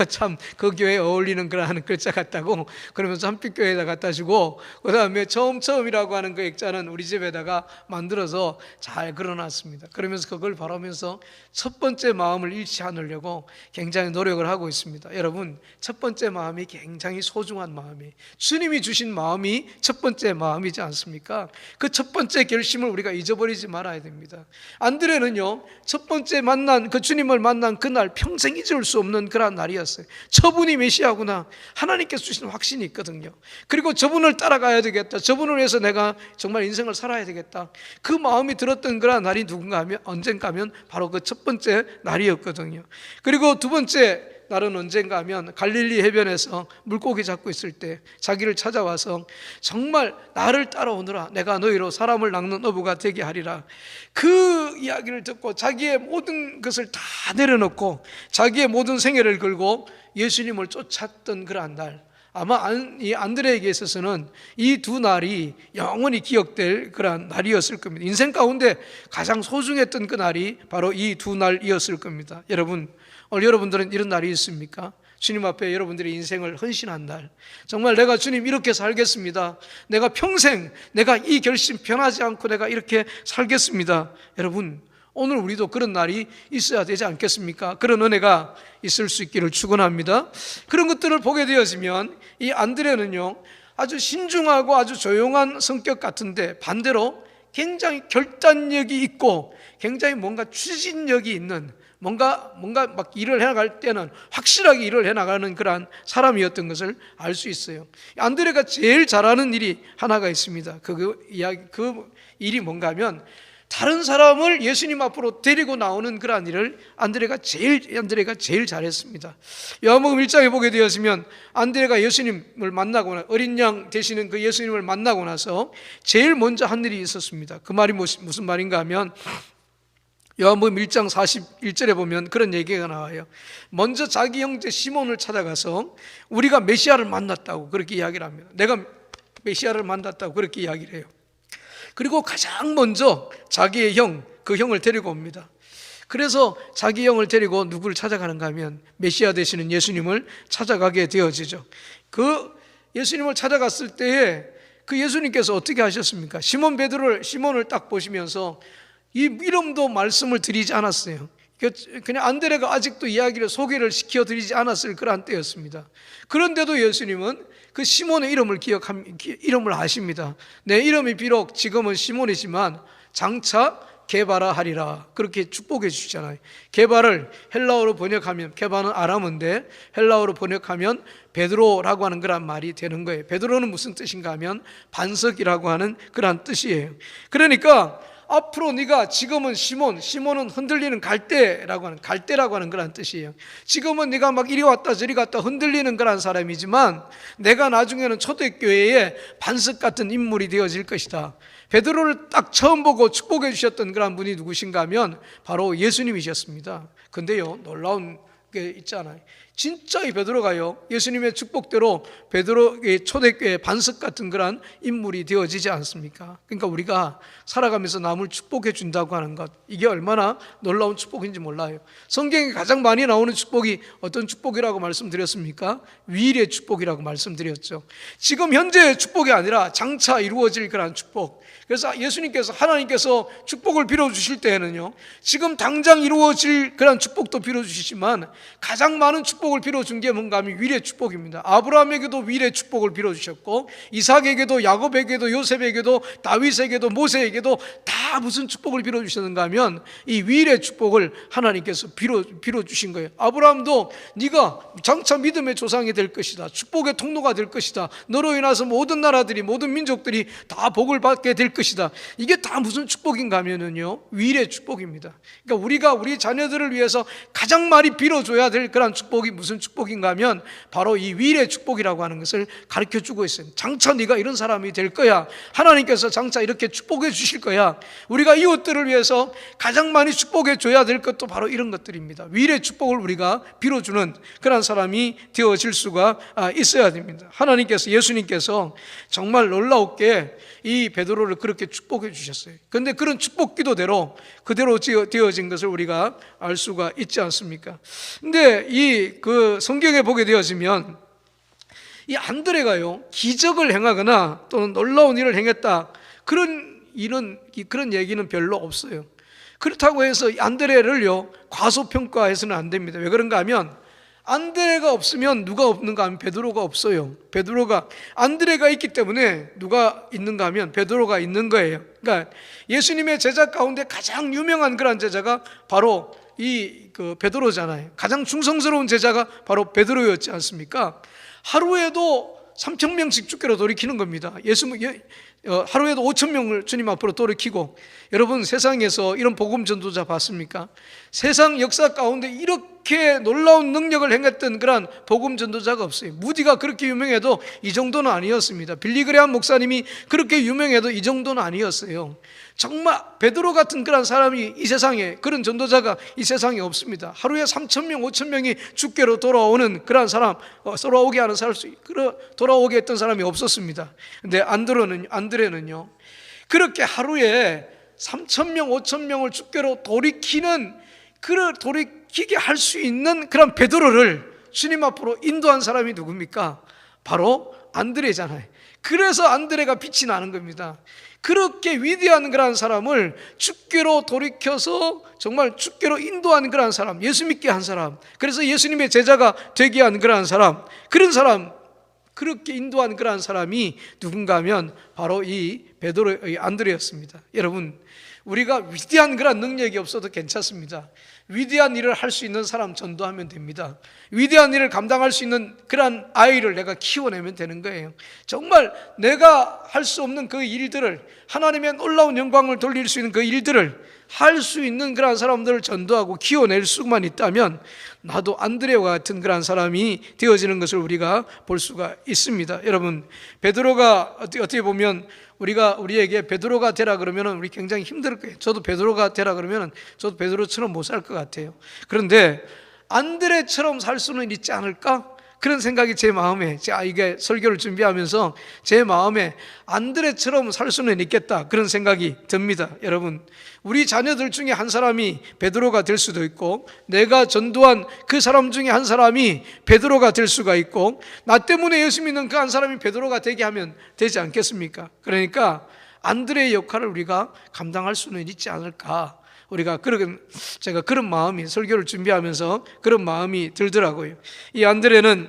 참 그 교회에 어울리는 그런 글자 같다고. 그러면서 참빛교회에다 갖다 주고, 그 다음에 처음이라고 하는 그 액자는 우리 집에다가 만들어서 잘 걸어놨습니다. 그러면서 그걸 바라면서 첫 번째 마음을 잃지 않으려고 굉장히 노력을 하고 있습니다. 여러분, 첫 번째 마음이 굉장히 소중한 마음이에요. 주님이 주신 마음이 첫 번째 마음이지 않습니까? 그 첫 번째 결심을 우리가 잊어버리지 말아야 됩니다. 안드레는요, 첫 첫 번째 만난 그 주님을 만난 그날 평생 잊을 수 없는 그런 날이었어요. 저분이 메시아구나, 하나님께서 주시는 확신이 있거든요. 그리고 저분을 따라가야 되겠다, 저분을 위해서 내가 정말 인생을 살아야 되겠다, 그 마음이 들었던 그런 날이 누군가 하면, 언젠가 하면 바로 그 첫 번째 날이었거든요. 그리고 두 번째 날은 언젠가 하면 갈릴리 해변에서 물고기 잡고 있을 때 자기를 찾아와서 정말 나를 따라오너라, 내가 너희로 사람을 낚는 어부가 되게 하리라, 그 이야기를 듣고 자기의 모든 것을 다 내려놓고 자기의 모든 생애를 걸고 예수님을 쫓았던 그러한 날, 아마 이 안드레에게 있어서는 이 두 날이 영원히 기억될 그러한 날이었을 겁니다. 인생 가운데 가장 소중했던 그 날이 바로 이 두 날이었을 겁니다. 여러분, 오늘 여러분들은 이런 날이 있습니까? 주님 앞에 여러분들의 인생을 헌신한 날, 정말 내가 주님 이렇게 살겠습니다, 내가 평생 내가 이 결심 변하지 않고 내가 이렇게 살겠습니다. 여러분, 오늘 우리도 그런 날이 있어야 되지 않겠습니까? 그런 은혜가 있을 수 있기를 축원합니다. 그런 것들을 보게 되어지면 이 안드레는요, 아주 신중하고 아주 조용한 성격 같은데 반대로 굉장히 결단력이 있고 굉장히 뭔가 추진력이 있는, 뭔가 막 일을 해나갈 때는 확실하게 일을 해나가는 그러한 사람이었던 것을 알 수 있어요. 안드레가 제일 잘하는 일이 하나가 있습니다. 그 일이 뭔가 하면 다른 사람을 예수님 앞으로 데리고 나오는 그러한 일을 안드레가 제일 잘했습니다. 요한복음 1장에 보게 되었으면 안드레가 예수님을 만나고 어린 양 되시는 그 예수님을 만나고 나서 제일 먼저 한 일이 있었습니다. 그 말이 무슨 말인가 하면 요한복음 1장 41절에 보면 그런 얘기가 나와요. 먼저 자기 형제 시몬을 찾아가서 우리가 메시아를 만났다고 그렇게 이야기를 합니다. 내가 메시아를 만났다고 그렇게 이야기를 해요. 그리고 가장 먼저 자기의 그 형을 데리고 옵니다. 그래서 자기 형을 데리고 누구를 찾아가는가 하면 메시아 되시는 예수님을 찾아가게 되어지죠. 그 예수님을 찾아갔을 때에 그 예수님께서 어떻게 하셨습니까? 시몬을 딱 보시면서 이 이름도 말씀을 드리지 않았어요. 그냥 안드레가 아직도 소개를 시켜드리지 않았을 그런 때였습니다. 그런데도 예수님은 그 시몬의 이름을 아십니다. 내 이름이 비록 지금은 시몬이지만 장차 게바라 하리라, 그렇게 축복해 주시잖아요. 게바를 헬라어로 번역하면, 게바는 아람어인데 헬라어로 번역하면 베드로라고 하는 그런 말이 되는 거예요. 베드로는 무슨 뜻인가 하면 반석이라고 하는 그런 뜻이에요. 그러니까 앞으로 네가 지금은 시몬은 흔들리는 갈대라고 하는 그런 뜻이에요. 지금은 네가 막 이리 왔다 저리 갔다 흔들리는 그런 사람이지만 내가 나중에는 초대교회의 반석 같은 인물이 되어질 것이다. 베드로를 딱 처음 보고 축복해 주셨던 그런 분이 누구신가 하면 바로 예수님이셨습니다. 근데요, 놀라운 게 있잖아요. 진짜 이 베드로가요, 예수님의 축복대로 베드로의 초대교회 반석 같은 그런 인물이 되어지지 않습니까? 그러니까 우리가 살아가면서 남을 축복해 준다고 하는 것, 이게 얼마나 놀라운 축복인지 몰라요. 성경에 가장 많이 나오는 축복이 어떤 축복이라고 말씀드렸습니까? 위일의 축복이라고 말씀드렸죠. 지금 현재의 축복이 아니라 장차 이루어질 그런 축복. 그래서 하나님께서 축복을 빌어주실 때에는요, 지금 당장 이루어질 그런 축복도 빌어주시지만 가장 많은 축복을 빌어준 게 뭔가 하면 위일의 축복입니다. 아브라함에게도 위일의 축복을 빌어주셨고, 이삭에게도, 야곱에게도, 요셉에게도, 다윗에게도, 모세에게도 다 무슨 축복을 빌어주셨는가 하면 이 위일의 축복을 하나님께서 빌어주신 거예요. 아브라함도 네가 장차 믿음의 조상이 될 것이다, 축복의 통로가 될 것이다, 너로 인해서 모든 나라들이, 모든 민족들이 다 복을 받게 될 것이다. 이게 다 무슨 축복인가 하면은요, 위일의 축복입니다. 그러니까 우리가 우리 자녀들을 위해서 가장 많이 빌어줘야 될 그런 축복이 무슨 축복인가 하면 바로 이 위일의 축복이라고 하는 것을 가르쳐 주고 있어요. 장차 네가 이런 사람이 될 거야, 하나님께서 장차 이렇게 축복해 주실 거야. 우리가 이웃들을 위해서 가장 많이 축복해 줘야 될 것도 바로 이런 것들입니다. 위일의 축복을 우리가 빌어주는 그런 사람이 되어질 수가 있어야 됩니다. 하나님께서, 예수님께서 정말 놀라웠게 이 베드로를 그렇게 축복해 주셨어요. 그런데 그런 축복 기도대로 그대로 되어진 것을 우리가 알 수가 있지 않습니까? 근데 그 성경에 보게 되어지면 이 안드레가요, 기적을 행하거나 또는 놀라운 일을 행했다, 그런 얘기는 별로 없어요. 그렇다고 해서 안드레를요 과소평가해서는 안 됩니다. 왜 그런가 하면 안드레가 없으면 누가 없는가 하면 베드로가 없어요. 베드로가, 안드레가 있기 때문에 누가 있는가 하면 베드로가 있는 거예요. 그러니까 예수님의 제자 가운데 가장 유명한 그런 제자가 바로 그 베드로잖아요. 가장 충성스러운 제자가 바로 베드로였지 않습니까? 하루에도 3,000명씩 주께로 돌이키는 겁니다. 하루에도 5,000명을 주님 앞으로 돌이키고, 여러분 세상에서 이런 복음 전도자 봤습니까? 세상 역사 가운데 이렇게 놀라운 능력을 행했던 그런 복음 전도자가 없어요. 무디가 그렇게 유명해도 이 정도는 아니었습니다. 빌리그레함 목사님이 그렇게 유명해도 이 정도는 아니었어요. 정말 베드로 같은 그런 사람이 이 세상에, 그런 전도자가 이 세상에 없습니다. 하루에 3,000명, 5,000명이 주께로 돌아오는 그런 사람, 돌아오게 하는 사람, 돌아오게 했던 사람이 없었습니다. 근데 안드레는요, 그렇게 하루에 3,000명, 5,000명을 주께로 돌이키게 할 수 있는 그런 베드로를 주님 앞으로 인도한 사람이 누굽니까? 바로 안드레잖아요. 그래서 안드레가 빛이 나는 겁니다. 그렇게 위대한 그런 사람을 주께로 돌이켜서 정말 주께로 인도한 그런 사람, 예수 믿게 한 사람, 그래서 예수님의 제자가 되게 한 그런 사람, 그런 사람, 그렇게 인도한 그런 사람이 누군가 하면 바로 이 안드레였습니다. 여러분, 우리가 위대한 그런 능력이 없어도 괜찮습니다. 위대한 일을 할 수 있는 사람 전도하면 됩니다. 위대한 일을 감당할 수 있는 그런 아이를 내가 키워내면 되는 거예요. 정말 내가 할 수 없는 그 일들을, 하나님의 놀라운 영광을 돌릴 수 있는 그 일들을 할 수 있는 그런 사람들을 전도하고 키워낼 수만 있다면 나도 안드레와 같은 그런 사람이 되어지는 것을 우리가 볼 수가 있습니다. 여러분, 베드로가 어떻게 보면 우리에게 베드로가 되라 그러면 우리 굉장히 힘들 거예요. 저도 베드로가 되라 그러면 저도 베드로처럼 못 살 것 같아요. 그런데 안드레처럼 살 수는 있지 않을까? 그런 생각이 제 마음에, 이게 설교를 준비하면서 제 마음에 안드레처럼 살 수는 있겠다, 그런 생각이 듭니다. 여러분, 우리 자녀들 중에 한 사람이 베드로가 될 수도 있고, 내가 전도한 그 사람 중에 한 사람이 베드로가 될 수가 있고, 나 때문에 예수 믿는 그 한 사람이 베드로가 되게 하면 되지 않겠습니까? 그러니까 안드레의 역할을 우리가 감당할 수는 있지 않을까, 제가 그런 마음이, 설교를 준비하면서 그런 마음이 들더라고요. 이 안드레는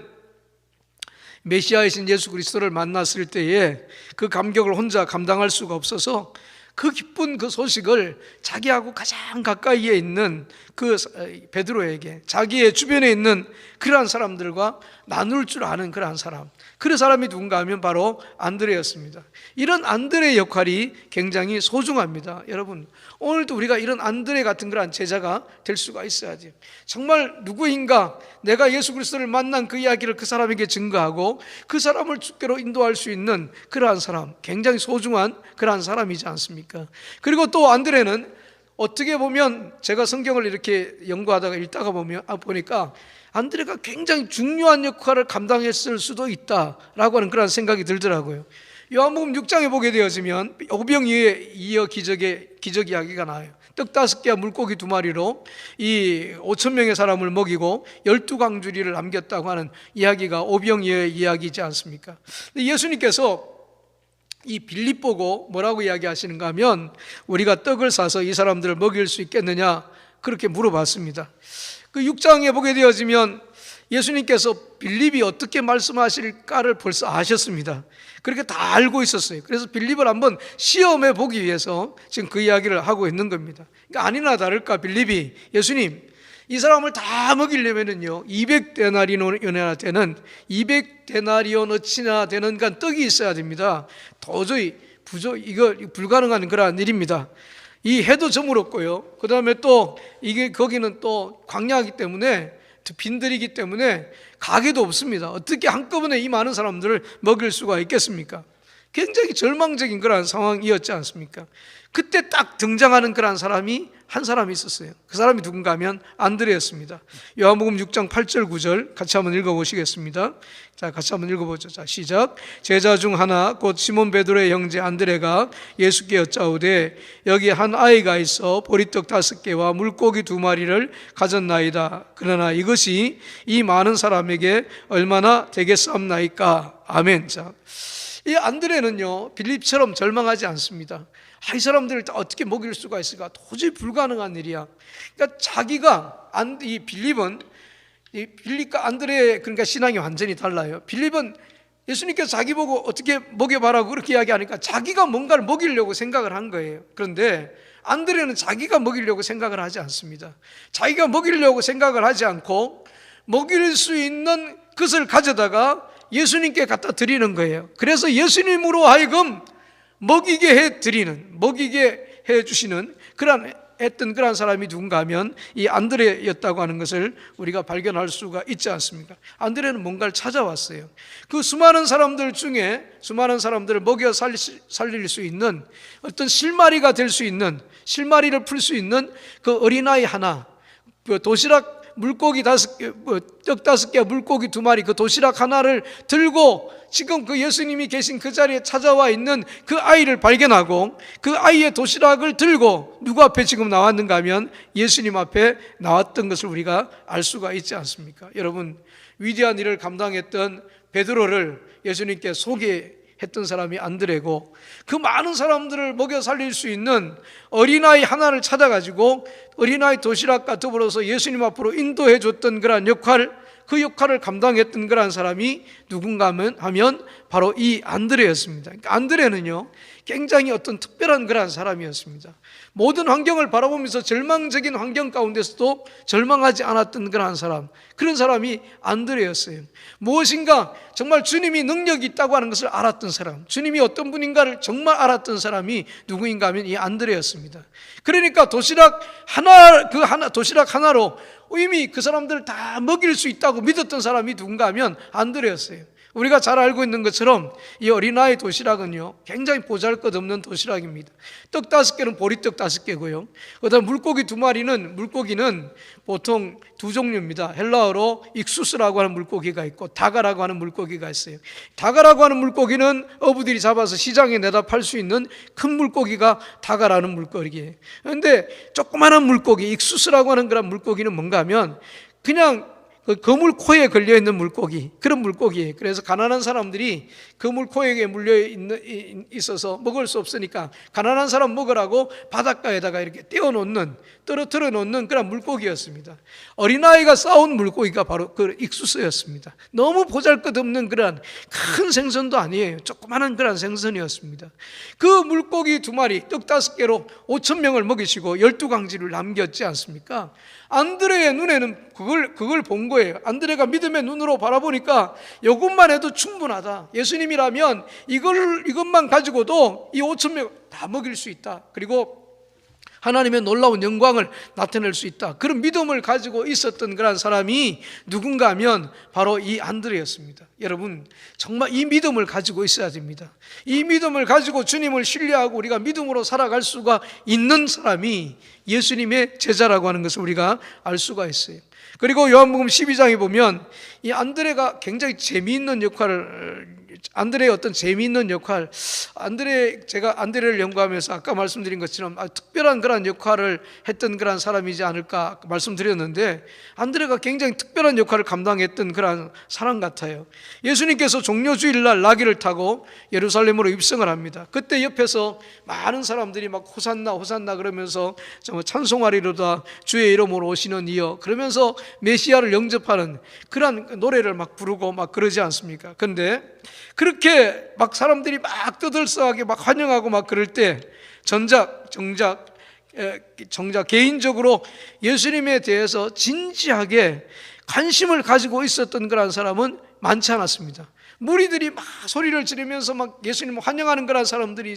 메시아이신 예수 그리스도를 만났을 때에 그 감격을 혼자 감당할 수가 없어서 그 기쁜 그 소식을 자기하고 가장 가까이에 있는 그 베드로에게, 자기의 주변에 있는 그러한 사람들과 나눌 줄 아는 그러한 사람, 그 사람이 누군가 하면 바로 안드레였습니다. 이런 안드레의 역할이 굉장히 소중합니다. 여러분, 오늘도 우리가 이런 안드레 같은 그런 제자가 될 수가 있어야죠. 정말 누구인가, 내가 예수 그리스도를 만난 그 이야기를 그 사람에게 증거하고 그 사람을 주께로 인도할 수 있는 그러한 사람, 굉장히 소중한 그러한 사람이지 않습니까? 그리고 또 안드레는 어떻게 보면, 제가 성경을 이렇게 연구하다가 읽다가 보니까 안드레가 굉장히 중요한 역할을 감당했을 수도 있다라고 하는 그런 생각이 들더라고요. 요한복음 6장에 보게 되어지면 오병이어에 이어 기적 이야기가 나와요. 떡 5개와 물고기 2마리로 이 5,000명의 사람을 먹이고 12광주리를 남겼다고 하는 이야기가 오병이어의 이야기이지 않습니까? 근데 예수님께서 이 빌립 보고 뭐라고 이야기하시는가 하면, 우리가 떡을 사서 이 사람들을 먹일 수 있겠느냐, 그렇게 물어봤습니다. 그 6장에 보게 되어지면 예수님께서 빌립이 어떻게 말씀하실까를 벌써 아셨습니다. 그렇게 다 알고 있었어요. 그래서 빌립을 한번 시험해 보기 위해서 지금 그 이야기를 하고 있는 겁니다. 그러니까 아니나 다를까 빌립이, 예수님, 이 사람을 다 먹이려면은요 200데나리온이나 되는, 200데나리온어치나 되는 떡이 있어야 됩니다. 도저히 이거 불가능한 그러한 일입니다. 이 해도 저물었고요, 그 다음에 또 거기는 또 광야이기 때문에, 빈들이기 때문에 가게도 없습니다. 어떻게 한꺼번에 이 많은 사람들을 먹일 수가 있겠습니까? 굉장히 절망적인 그런 상황이었지 않습니까? 그때 딱 등장하는 그런 사람이 한 사람이 있었어요. 그 사람이 누군가 하면 안드레였습니다. 요한복음 6장 8절 9절 같이 한번 읽어보시겠습니다. 자, 같이 한번 읽어보죠. 자, 시작. 제자 중 하나 곧 시몬 베드로의 형제 안드레가 예수께 여짜오되 여기 한 아이가 있어 보리떡 5개와 물고기 2마리를 가졌나이다. 그러나 이것이 이 많은 사람에게 얼마나 되겠사옵나이까. 아멘. 자, 이 안드레는요 빌립처럼 절망하지 않습니다. 이 사람들을 어떻게 먹일 수가 있을까? 도저히 불가능한 일이야. 그러니까 이 빌립은 이 빌립과 안드레 그러니까 신앙이 완전히 달라요. 빌립은 예수님께서 자기 보고 어떻게 먹여봐라고 그렇게 이야기하니까 자기가 뭔가를 먹이려고 생각을 한 거예요. 그런데 안드레는 자기가 먹이려고 생각을 하지 않습니다. 자기가 먹이려고 생각을 하지 않고 먹일 수 있는 것을 가져다가 예수님께 갖다 드리는 거예요. 그래서 예수님으로 하여금 먹이게 해 주시는 그러한 사람이 누군가 하면 이 안드레였다고 하는 것을 우리가 발견할 수가 있지 않습니까? 안드레는 뭔가를 찾아왔어요. 그 수많은 사람들 중에 수많은 사람들을 먹여 살릴 수 있는 어떤 실마리가 될 수 있는, 실마리를 풀 수 있는 그 어린아이 하나, 그 도시락 물고기 5개, 떡 5개, 물고기 2마리, 그 도시락 하나를 들고 지금 그 예수님이 계신 그 자리에 찾아와 있는 그 아이를 발견하고 그 아이의 도시락을 들고 누구 앞에 지금 나왔는가 하면 예수님 앞에 나왔던 것을 우리가 알 수가 있지 않습니까? 여러분, 위대한 일을 감당했던 베드로를 예수님께 소개했던 사람이 안드레고, 그 많은 사람들을 먹여 살릴 수 있는 어린아이 하나를 찾아가지고 어린아이 도시락과 더불어서 예수님 앞으로 인도해 줬던 그러한 역할, 그 역할을 감당했던 그러한 사람이 누군가 하면 바로 이 안드레였습니다. 그러니까 안드레는요, 굉장히 어떤 특별한 그러한 사람이었습니다. 모든 환경을 바라보면서 절망적인 환경 가운데서도 절망하지 않았던 그러한 사람, 그런 사람이 안드레였어요. 무엇인가 정말 주님이 능력이 있다고 하는 것을 알았던 사람, 주님이 어떤 분인가를 정말 알았던 사람이 누구인가 하면 이 안드레였습니다. 그러니까 도시락 하나로 이미 그 사람들을 다 먹일 수 있다고 믿었던 사람이 누군가 하면 안드레였어요. 우리가 잘 알고 있는 것처럼 이 어린아이 도시락은요, 굉장히 보잘것없는 도시락입니다. 떡 5개는 보리떡 5개고요. 그다음 물고기 2마리는, 물고기는 보통 2종류입니다. 헬라어로 익수스라고 하는 물고기가 있고 다가라고 하는 물고기가 있어요. 다가라고 하는 물고기는 어부들이 잡아서 시장에 내다 팔 수 있는 큰 물고기가 다가라는 물고기예요. 그런데 조그마한 물고기, 익수스라고 하는 그런 물고기는 뭔가 하면 그냥 그 거물 코에 걸려 있는 물고기, 그런 물고기예요. 그래서 가난한 사람들이 거물 코에 물려 있어서 먹을 수 없으니까 가난한 사람 먹으라고 바닷가에다가 이렇게 떨어뜨려 놓는 그런 물고기였습니다. 어린아이가 싸운 물고기가 바로 그 익수스였습니다. 너무 보잘것없는 그런 큰 생선도 아니에요. 조그마한 그런 생선이었습니다. 그 물고기 2마리, 떡 5개로 5,000명을 먹이시고 12강지를 남겼지 않습니까? 안드레의 눈에는 그걸 본 거예요. 안드레가 믿음의 눈으로 바라보니까 이것만 해도 충분하다. 예수님이라면 이것만 가지고도 이 5,000명 다 먹일 수 있다. 그리고 하나님의 놀라운 영광을 나타낼 수 있다. 그런 믿음을 가지고 있었던 그런 사람이 누군가 하면 바로 이 안드레였습니다. 여러분, 정말 이 믿음을 가지고 있어야 됩니다. 이 믿음을 가지고 주님을 신뢰하고 우리가 믿음으로 살아갈 수가 있는 사람이 예수님의 제자라고 하는 것을 우리가 알 수가 있어요. 그리고 요한복음 12장에 보면 이 안드레가 굉장히 재미있는 역할을, 안드레의 어떤 재미있는 역할, 제가 안드레를 연구하면서 아까 말씀드린 것처럼 특별한 그런 역할을 했던 그런 사람이지 않을까 말씀드렸는데, 안드레가 굉장히 특별한 역할을 감당했던 그런 사람 같아요. 예수님께서 종려주일날 나귀를 타고 예루살렘으로 입성을 합니다. 그때 옆에서 많은 사람들이 막 호산나 호산나 그러면서 찬송하리로다 주의 이름으로 오시는 이여, 그러면서 메시아를 영접하는 그런 노래를 막 부르고 막 그러지 않습니까? 근데 그렇게 막 사람들이 막 떠들썩하게 막 환영하고 막 그럴 때 정작 개인적으로 예수님에 대해서 진지하게 관심을 가지고 있었던 그런 사람은 많지 않았습니다. 무리들이 막 소리를 지르면서 막 예수님을 환영하는 그런 사람들이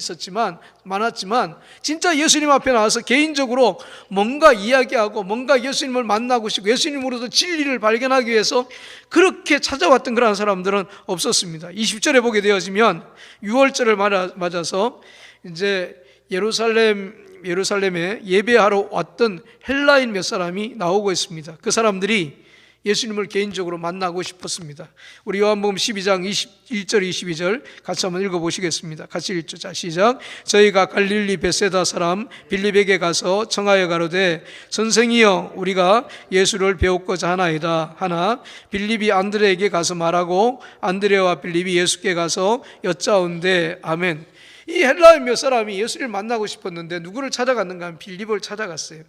많았지만 진짜 예수님 앞에 나와서 개인적으로 뭔가 이야기하고 뭔가 예수님을 만나고 싶고 예수님으로서 진리를 발견하기 위해서 그렇게 찾아왔던 그런 사람들은 없었습니다. 20절에 보게 되어지면 유월절을 맞아서 이제 예루살렘에 예배하러 왔던 헬라인 몇 사람이 나오고 있습니다. 그 사람들이 예수님을 개인적으로 만나고 싶었습니다. 우리 요한복음 12장 21절 22절 같이 한번 읽어보시겠습니다. 같이 읽죠. 자, 시작. 저희가 갈릴리 베세다 사람 빌립에게 가서 청하여 가로되 선생이여 우리가 예수를 배우고자 하나이다 하나 빌립이 안드레에게 가서 말하고 안드레와 빌립이 예수께 가서 여짜온대. 아멘. 이 헬라인 몇 사람이 예수를 만나고 싶었는데 누구를 찾아갔는가 하면 빌립을 찾아갔어요.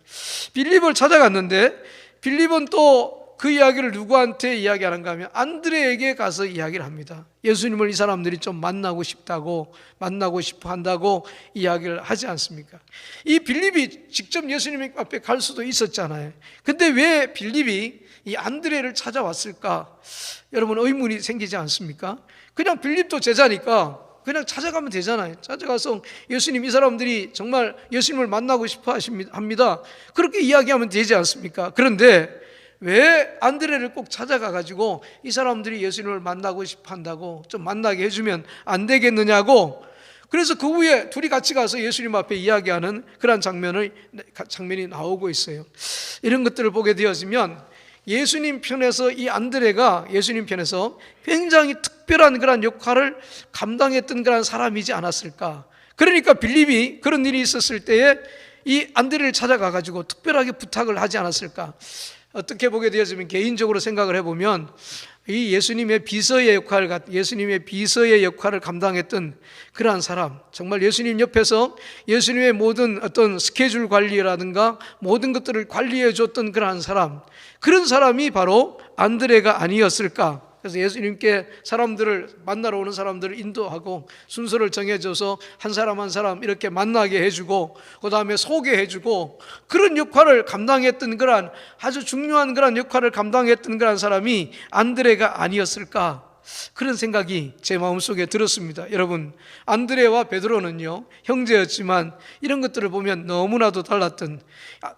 빌립을 찾아갔는데 빌립은 또 그 이야기를 누구한테 이야기하는가 하면 안드레에게 가서 이야기를 합니다. 예수님을 이 사람들이 좀 만나고 싶다고, 만나고 싶어 한다고 이야기를 하지 않습니까? 이 빌립이 직접 예수님 앞에 갈 수도 있었잖아요. 근데 왜 빌립이 이 안드레를 찾아왔을까? 여러분 의문이 생기지 않습니까? 그냥 빌립도 제자니까 그냥 찾아가면 되잖아요. 찾아가서 예수님, 이 사람들이 정말 예수님을 만나고 싶어 합니다. 그렇게 이야기하면 되지 않습니까? 그런데 왜 안드레를 꼭 찾아가 가지고 이 사람들이 예수님을 만나고 싶어 한다고 좀 만나게 해주면 안 되겠느냐고, 그래서 그 후에 둘이 같이 가서 예수님 앞에 이야기하는 그런 장면이 나오고 있어요. 이런 것들을 보게 되어지면 예수님 편에서 이 안드레가 예수님 편에서 굉장히 특별한 그런 역할을 감당했던 그런 사람이지 않았을까. 그러니까 빌립이 그런 일이 있었을 때에 이 안드레를 찾아가 가지고 특별하게 부탁을 하지 않았을까. 어떻게 보게 되어지면 개인적으로 생각을 해보면 이 예수님의 비서의 역할을 감당했던 그러한 사람, 정말 예수님 옆에서 예수님의 모든 어떤 스케줄 관리라든가 모든 것들을 관리해 줬던 그러한 사람, 그런 사람이 바로 안드레가 아니었을까. 그래서 예수님께 사람들을 만나러 오는 사람들을 인도하고 순서를 정해줘서 한 사람 한 사람 이렇게 만나게 해주고 그 다음에 소개해주고 그런 역할을 감당했던 그런 아주 중요한 그런 역할을 감당했던 그런 사람이 안드레가 아니었을까. 그런 생각이 제 마음속에 들었습니다. 여러분, 안드레와 베드로는요 형제였지만 이런 것들을 보면 너무나도 달랐던,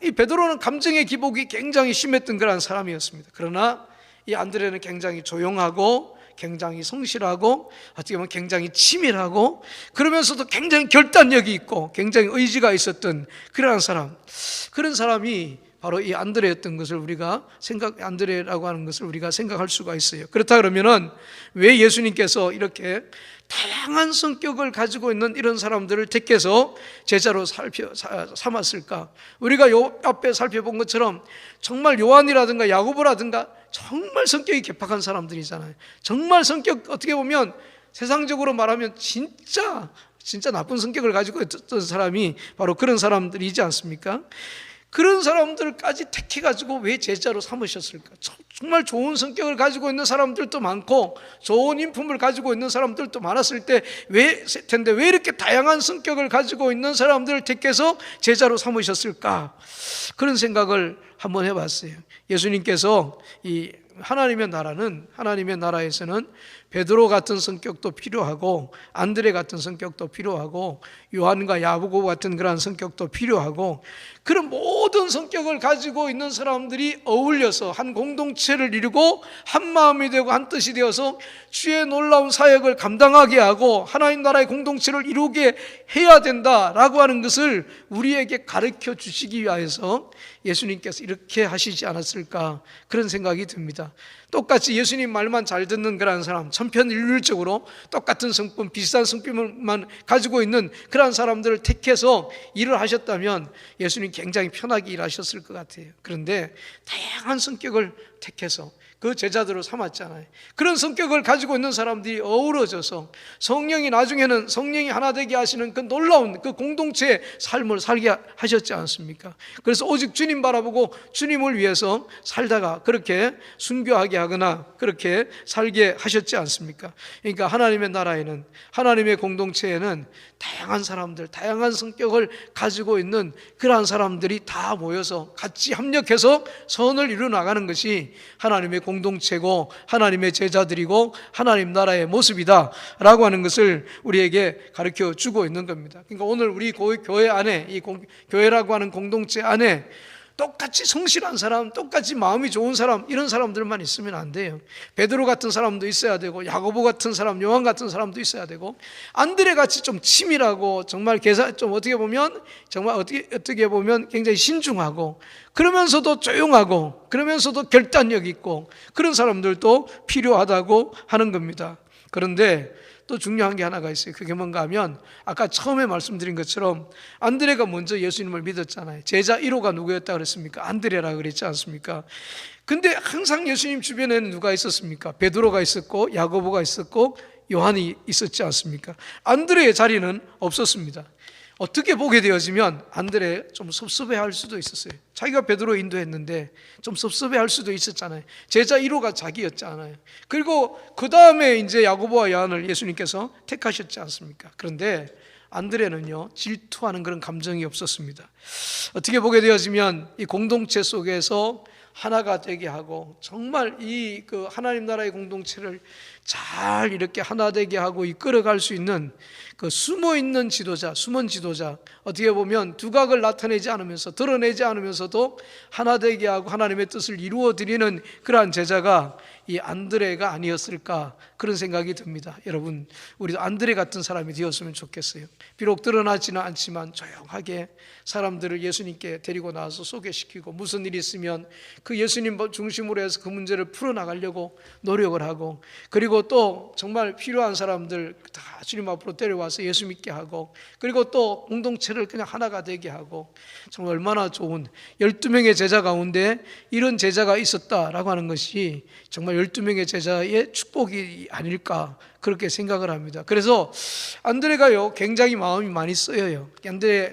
이 베드로는 감정의 기복이 굉장히 심했던 그런 사람이었습니다. 그러나 이 안드레는 굉장히 조용하고 굉장히 성실하고 어떻게 보면 굉장히 치밀하고 그러면서도 굉장히 결단력이 있고 굉장히 의지가 있었던 그러한 사람, 그런 사람이 바로 이 안드레였던 것을 안드레라고 하는 것을 우리가 생각할 수가 있어요. 그렇다 그러면은 왜 예수님께서 이렇게 다양한 성격을 가지고 있는 이런 사람들을 택해서 제자로 삼았을까? 우리가 요 앞에 살펴본 것처럼 정말 요한이라든가 야고보라든가 정말 성격이 개팍한 사람들이잖아요. 정말 성격, 어떻게 보면 세상적으로 말하면 진짜 나쁜 성격을 가지고 있던 사람이 바로 그런 사람들이지 않습니까? 그런 사람들까지 택해가지고 왜 제자로 삼으셨을까? 정말 좋은 성격을 가지고 있는 사람들도 많고 좋은 인품을 가지고 있는 사람들도 많았을 때 왜 이렇게 다양한 성격을 가지고 있는 사람들을 택해서 제자로 삼으셨을까? 그런 생각을 한번 해봤어요. 예수님께서 이 하나님의 나라에서는 베드로 같은 성격도 필요하고 안드레 같은 성격도 필요하고 요한과 야고보 같은 그런 성격도 필요하고 그런 모든 성격을 가지고 있는 사람들이 어울려서 한 공동체를 이루고 한 마음이 되고 한 뜻이 되어서 주의 놀라운 사역을 감당하게 하고 하나님 나라의 공동체를 이루게 해야 된다라고 하는 것을 우리에게 가르쳐 주시기 위해서 예수님께서 이렇게 하시지 않았을까, 그런 생각이 듭니다. 똑같이 예수님 말만 잘 듣는 그런 사람, 천편일률적으로 똑같은 성품, 비슷한 성품만 가지고 있는 그런 사람들을 택해서 일을 하셨다면 예수님 굉장히 편하게 일하셨을 것 같아요. 그런데 다양한 성격을 택해서 그 제자들을 삼았잖아요. 그런 성격을 가지고 있는 사람들이 어우러져서 성령이 나중에는 성령이 하나 되게 하시는 그 놀라운 그 공동체의 삶을 살게 하셨지 않습니까? 그래서 오직 주님 바라보고 주님을 위해서 살다가 그렇게 순교하게 하거나 그렇게 살게 하셨지 않습니까? 그러니까 하나님의 나라에는, 하나님의 공동체에는 다양한 사람들, 다양한 성격을 가지고 있는 그러한 사람들이 다 모여서 같이 협력해서 선을 이루어 나가는 것이 하나님의 공동체고 하나님의 제자들이고 하나님 나라의 모습이다 라고 하는 것을 우리에게 가르쳐 주고 있는 겁니다. 그러니까 오늘 우리 교회 안에, 이 교회라고 하는 공동체 안에 똑같이 성실한 사람, 똑같이 마음이 좋은 사람, 이런 사람들만 있으면 안 돼요. 베드로 같은 사람도 있어야 되고 야고보 같은 사람, 요한 같은 사람도 있어야 되고 안드레 같이 좀 치밀하고 정말 좀 어떻게 보면 굉장히 신중하고 그러면서도 조용하고 그러면서도 결단력 있고 그런 사람들도 필요하다고 하는 겁니다. 그런데 또 중요한 게 하나가 있어요. 그게 뭔가 하면 아까 처음에 말씀드린 것처럼 안드레가 먼저 예수님을 믿었잖아요. 제자 1호가 누구였다 그랬습니까? 안드레라 그랬지 않습니까? 근데 항상 예수님 주변에는 누가 있었습니까? 베드로가 있었고 야고보가 있었고 요한이 있었지 않습니까? 안드레의 자리는 없었습니다. 어떻게 보게 되어지면 안드레 좀 섭섭해할 수도 있었어요. 자기가 베드로 인도했는데 좀 섭섭해할 수도 있었잖아요. 제자 1호가 자기였잖아요. 그리고 그 다음에 이제 야고보와 요한을 예수님께서 택하셨지 않습니까? 그런데 안드레는요, 질투하는 그런 감정이 없었습니다. 어떻게 보게 되어지면 이 공동체 속에서 하나가 되게 하고, 정말 이 그 하나님 나라의 공동체를 잘 이렇게 하나 되게 하고 이끌어갈 수 있는 그 숨어 있는 지도자, 숨은 지도자, 어떻게 보면 두각을 나타내지 않으면서, 드러내지 않으면서도 하나 되게 하고 하나님의 뜻을 이루어 드리는 그러한 제자가 이 안드레가 아니었을까, 그런 생각이 듭니다. 여러분, 우리도 안드레 같은 사람이 되었으면 좋겠어요. 비록 드러나지는 않지만 조용하게 사람들을 예수님께 데리고 나와서 소개시키고, 무슨 일이 있으면 그 예수님 중심으로 해서 그 문제를 풀어나가려고 노력을 하고, 그리고 또 정말 필요한 사람들 다 주님 앞으로 데려와서 예수 믿게 하고, 그리고 또 공동체를 그냥 하나가 되게 하고, 정말 얼마나 좋은 12명의 제자 가운데 이런 제자가 있었다라고 하는 것이 정말 12명의 제자의 축복이 아닐까, 그렇게 생각을 합니다. 그래서 안드레가요, 굉장히 마음이 많이 쓰여요.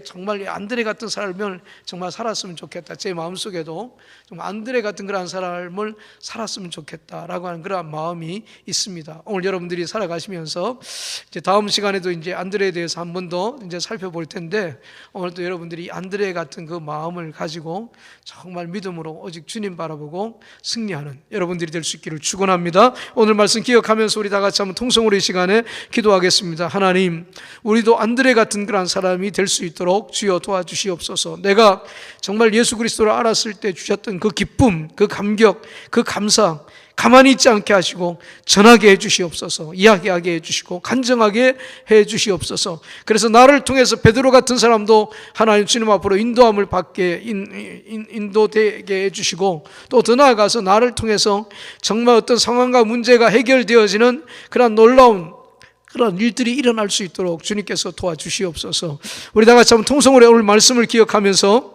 정말 안드레 같은 삶을 정말 살았으면 좋겠다, 제 마음속에도 정말 안드레 같은 그런 삶을 살았으면 좋겠다라고 하는 그런 마음이 있습니다. 오늘 여러분들이 살아가시면서 이제 다음 시간에도 이제 안드레에 대해서 한 번 더 이제 살펴볼 텐데, 오늘도 여러분들이 안드레 같은 그 마음을 가지고 정말 믿음으로 오직 주님 바라보고 승리하는 여러분들이 될 수 있기를 축원합니다. 오늘 말씀 기억하면서 우리 다 같이 한번 통성으로 이 시간에 기도하겠습니다. 하나님, 우리도 안드레 같은 그런 사람이 될 수 있도록 주여 도와주시옵소서. 내가 정말 예수 그리스도를 알았을 때 주셨던 그 기쁨, 그 감격, 그 감사 가만히 있지 않게 하시고 전하게 해주시옵소서. 이야기하게 해주시고 간증하게 해주시옵소서. 그래서 나를 통해서 베드로 같은 사람도 하나님 주님 앞으로 인도함을 받게 인도되게 해주시고, 또 더 나아가서 나를 통해서 정말 어떤 상황과 문제가 해결되어지는 그런 놀라운 그런 일들이 일어날 수 있도록 주님께서 도와주시옵소서. 우리 다 같이 한번 통성으로 오늘 말씀을 기억하면서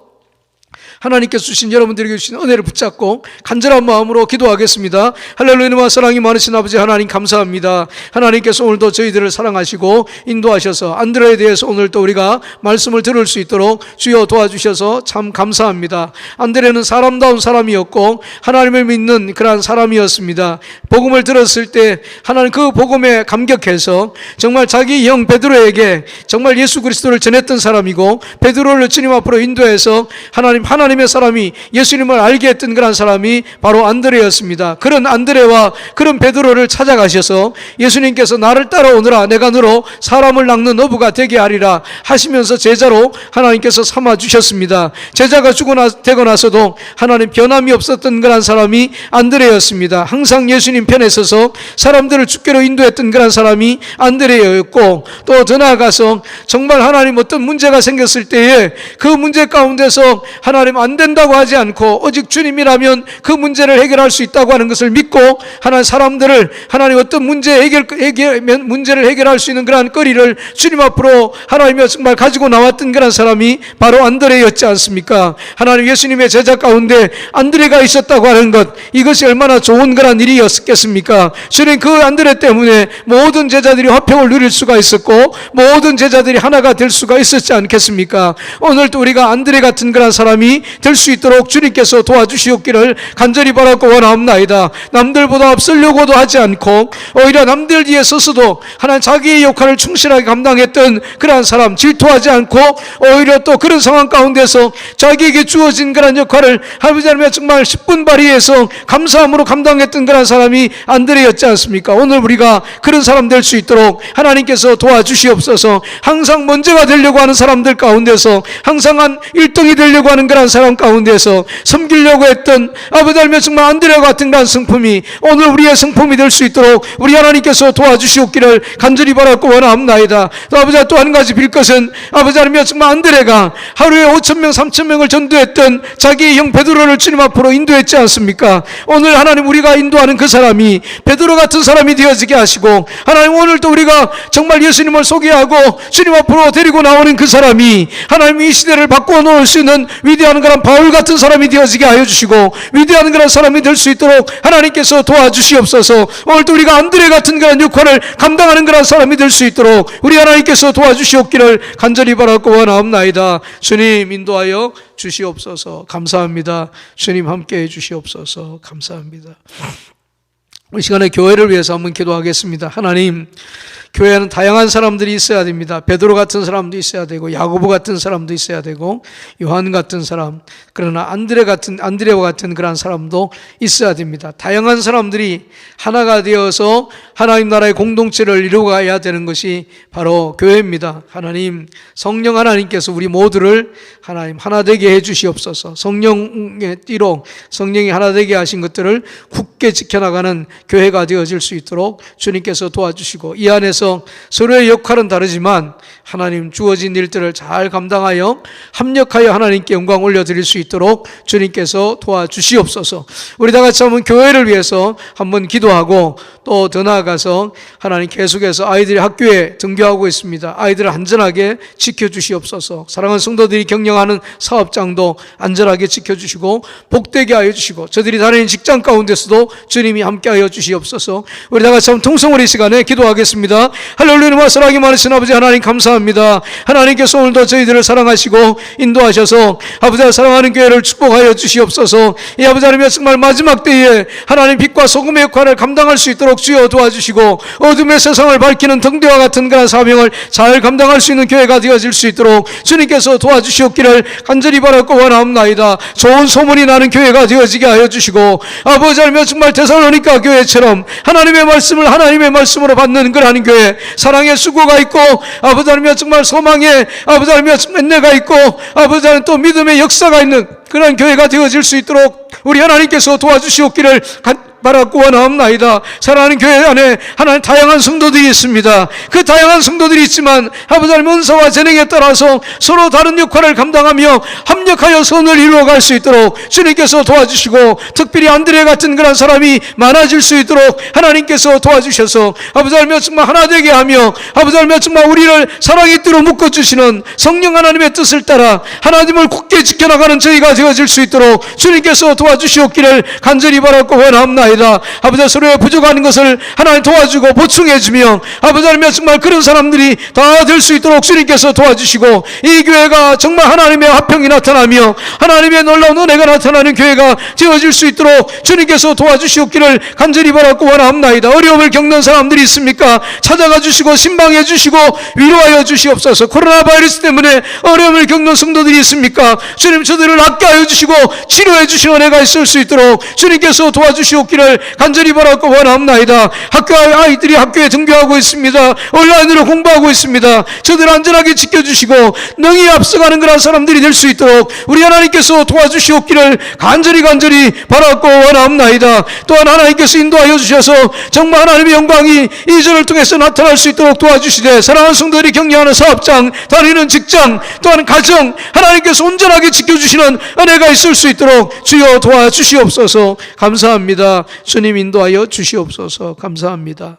하나님께서 주신, 여러분들에게 주신 은혜를 붙잡고 간절한 마음으로 기도하겠습니다. 할렐루야. 사랑이 많으신 아버지 하나님, 감사합니다. 하나님께서 오늘도 저희들을 사랑하시고 인도하셔서 안드레에 대해서 오늘 또 우리가 말씀을 들을 수 있도록 주여 도와주셔서 참 감사합니다. 안드레는 사람다운 사람이었고 하나님을 믿는 그러한 사람이었습니다. 복음을 들었을 때 하나님 그 복음에 감격해서 정말 자기 형 베드로에게 정말 예수 그리스도를 전했던 사람이고, 베드로를 주님 앞으로 인도해서 하나님의 사람이, 예수님을 알게 했던 그런 사람이 바로 안드레였습니다. 그런 안드레와 그런 베드로를 찾아가셔서 예수님께서 나를 따라오너라, 내가 너로 사람을 낚는 어부가 되게 하리라 하시면서 제자로 하나님께서 삼아주셨습니다. 제자가 되고 나서도 하나님 변함이 없었던 그런 사람이 안드레였습니다. 항상 예수님 편에 서서 사람들을 주께로 인도했던 그런 사람이 안드레였고, 또 더 나아가서 정말 하나님 어떤 문제가 생겼을 때에 그 문제 가운데서 하나님 안 된다고 하지 않고 오직 주님이라면 그 문제를 해결할 수 있다고 하는 것을 믿고, 하나님 사람들을 하나님 어떤 문제를 해결할 수 있는 그러한 거리를 주님 앞으로 하나님이 정말 가지고 나왔던 그런 사람이 바로 안드레였지 않습니까? 하나님 예수님의 제자 가운데 안드레가 있었다고 하는 것, 이것이 얼마나 좋은 그런 일이었겠습니까? 주님 그 안드레 때문에 모든 제자들이 화평을 누릴 수가 있었고 모든 제자들이 하나가 될 수가 있었지 않겠습니까? 오늘도 우리가 안드레 같은 그런 사람이 될 수 있도록 주님께서 도와주시옵기를 간절히 바라고 원하옵나이다. 남들보다 앞서려고도 하지 않고 오히려 남들 뒤에 서서도 하나님 자기의 역할을 충실하게 감당했던 그러한 사람, 질투하지 않고 오히려 또 그런 상황 가운데서 자기에게 주어진 그런 역할을 하나님의 정말 10분 발휘해서 감사함으로 감당했던 그런 사람이 안드레였지 않습니까? 오늘 우리가 그런 사람 될 수 있도록 하나님께서 도와주시옵소서. 항상 먼저가 되려고 하는 사람들 가운데서, 항상 한 1등이 되려고 하는 그런 사람 가운데서 섬기려고 했던 아버지 하나님 정말 안드레와 같은 그런 성품이 오늘 우리의 성품이 될 수 있도록 우리 하나님께서 도와주시옵기를 간절히 바라고 원하옵나이다. 또 아버지 또 한 가지 빌 것은 아버지 하나님 정말 안드레가 하루에 5,000명 3,000명을 전도했던 자기의 형 베드로를 주님 앞으로 인도했지 않습니까? 오늘 하나님 우리가 인도하는 그 사람이 베드로 같은 사람이 되어지게 하시고, 하나님 오늘도 우리가 정말 예수님을 소개하고 주님 앞으로 데리고 나오는 그 사람이 하나님 이 시대를 바꾸어 놓을 수 있는 위대한 그런 바울 같은 사람이 되어지게 하여 주시고 위대한 그런 사람이 될 수 있도록 하나님께서 도와주시옵소서. 오늘도 우리가 안드레 같은 그런 역할을 감당하는 그런 사람이 될 수 있도록 우리 하나님께서 도와주시옵기를 간절히 바라고 원하옵나이다. 주님 인도하여 주시옵소서. 감사합니다. 주님 함께해 주시옵소서. 감사합니다. 이 시간에 교회를 위해서 한번 기도하겠습니다. 하나님, 교회에는 다양한 사람들이 있어야 됩니다. 베드로 같은 사람도 있어야 되고 야고보 같은 사람도 있어야 되고 요한 같은 사람, 그러나 안드레와 같은 그런 사람도 있어야 됩니다. 다양한 사람들이 하나가 되어서 하나님 나라의 공동체를 이루어가야 되는 것이 바로 교회입니다. 하나님, 성령 하나님께서 우리 모두를 하나님 하나 되게 해 주시옵소서. 성령의 띠로 성령이 하나 되게 하신 것들을 굳게 지켜나가는 교회가 되어질 수 있도록 주님께서 도와주시고, 이 안에서 서로의 역할은 다르지만 하나님 주어진 일들을 잘 감당하여 합력하여 하나님께 영광 올려드릴 수 있도록 주님께서 도와주시옵소서. 우리 다 같이 한번 교회를 위해서 한번 기도하고, 또 더 나아가서 하나님 계속해서 아이들이 학교에 등교하고 있습니다. 아이들을 안전하게 지켜주시옵소서. 사랑하는 성도들이 경영하는 사업장도 안전하게 지켜주시고 복되게 하여 주시고, 저들이 다니는 직장 가운데서도 주님이 함께하여 주시옵소서. 우리 다 같이 한번 통성으로 이 시간에 기도하겠습니다. 할렐루야. 사랑이 많으신 아버지 하나님 감사합니다. 하나님께서 오늘도 저희들을 사랑하시고 인도하셔서 아버지가 사랑하는 교회를 축복하여 주시옵소서. 이 아버지 하나님 정말 마지막 때에 하나님 빛과 소금의 역할을 감당할 수 있도록 주여 도와주시고, 어둠의 세상을 밝히는 등대와 같은 그런 사명을 잘 감당할 수 있는 교회가 되어질 수 있도록 주님께서 도와주시옵기를 간절히 바라고 원하옵나이다. 좋은 소문이 나는 교회가 되어지게 하여 주시고, 아버지 하나님 정말 데살로니가 교회처럼 하나님의 말씀을 하나님의 말씀으로 받는 그러한 교회, 사랑의 수고가 있고 아버지 하나님 정말 소망의 아버지 하나님 인내가 있고 아버지 하나님 또 믿음의 역사가 있는 그런 교회가 되어질 수 있도록 우리 하나님께서 도와주시옵기를 바라고 원하옵나이다. 사랑하는 교회 안에 하나님 다양한 성도들이 있습니다. 그 다양한 성도들이 있지만 아버지 하나님 은사와 재능에 따라서 서로 다른 역할을 감당하며 합력하여 선을 이루어갈 수 있도록 주님께서 도와주시고, 특별히 안드레 같은 그런 사람이 많아질 수 있도록 하나님께서 도와주셔서 아버지 하나님 정말 하나 되게 하며 아버지 하나님 정말 우리를 사랑의 띠로 묶어주시는 성령 하나님의 뜻을 따라 하나님을 굳게 지켜나가는 저희가 되어질 수 있도록 주님께서 도와주시옵기를 간절히 바라고 원하옵나이다. 아버지 서로의 부족한 것을 하나님 도와주고 보충해주며 아버지 하나님 정말 그런 사람들이 다 될 수 있도록 주님께서 도와주시고, 이 교회가 정말 하나님의 화평이 나타나며 하나님의 놀라운 은혜가 나타나는 교회가 되어질 수 있도록 주님께서 도와주시옵기를 간절히 바라고 원하옵나이다. 어려움을 겪는 사람들이 있습니까? 찾아가 주시고 신방해 주시고 위로하여 주시옵소서. 코로나 바이러스 때문에 어려움을 겪는 성도들이 있습니까? 주님 저들을 낫게 하여 주시고 치료해 주시는 은혜가 있을 수 있도록 주님께서 도와주시옵기를 간절히 바라고 원하옵나이다. 아이들이 학교에 등교하고 있습니다. 온라인으로 공부하고 있습니다. 저들 안전하게 지켜주시고 능히 앞서가는 그런 사람들이 될 수 있도록 우리 하나님께서 도와주시옵기를 간절히 바라고 원하옵나이다. 또한 하나님께서 인도하여 주셔서 정말 하나님의 영광이 이 절을 통해서 나타날 수 있도록 도와주시되, 사랑하는 성도들이 격려하는 사업장, 다니는 직장, 또한 가정 하나님께서 온전하게 지켜주시는 은혜가 있을 수 있도록 주여 도와주시옵소서. 감사합니다. 주님 인도하여 주시옵소서. 감사합니다.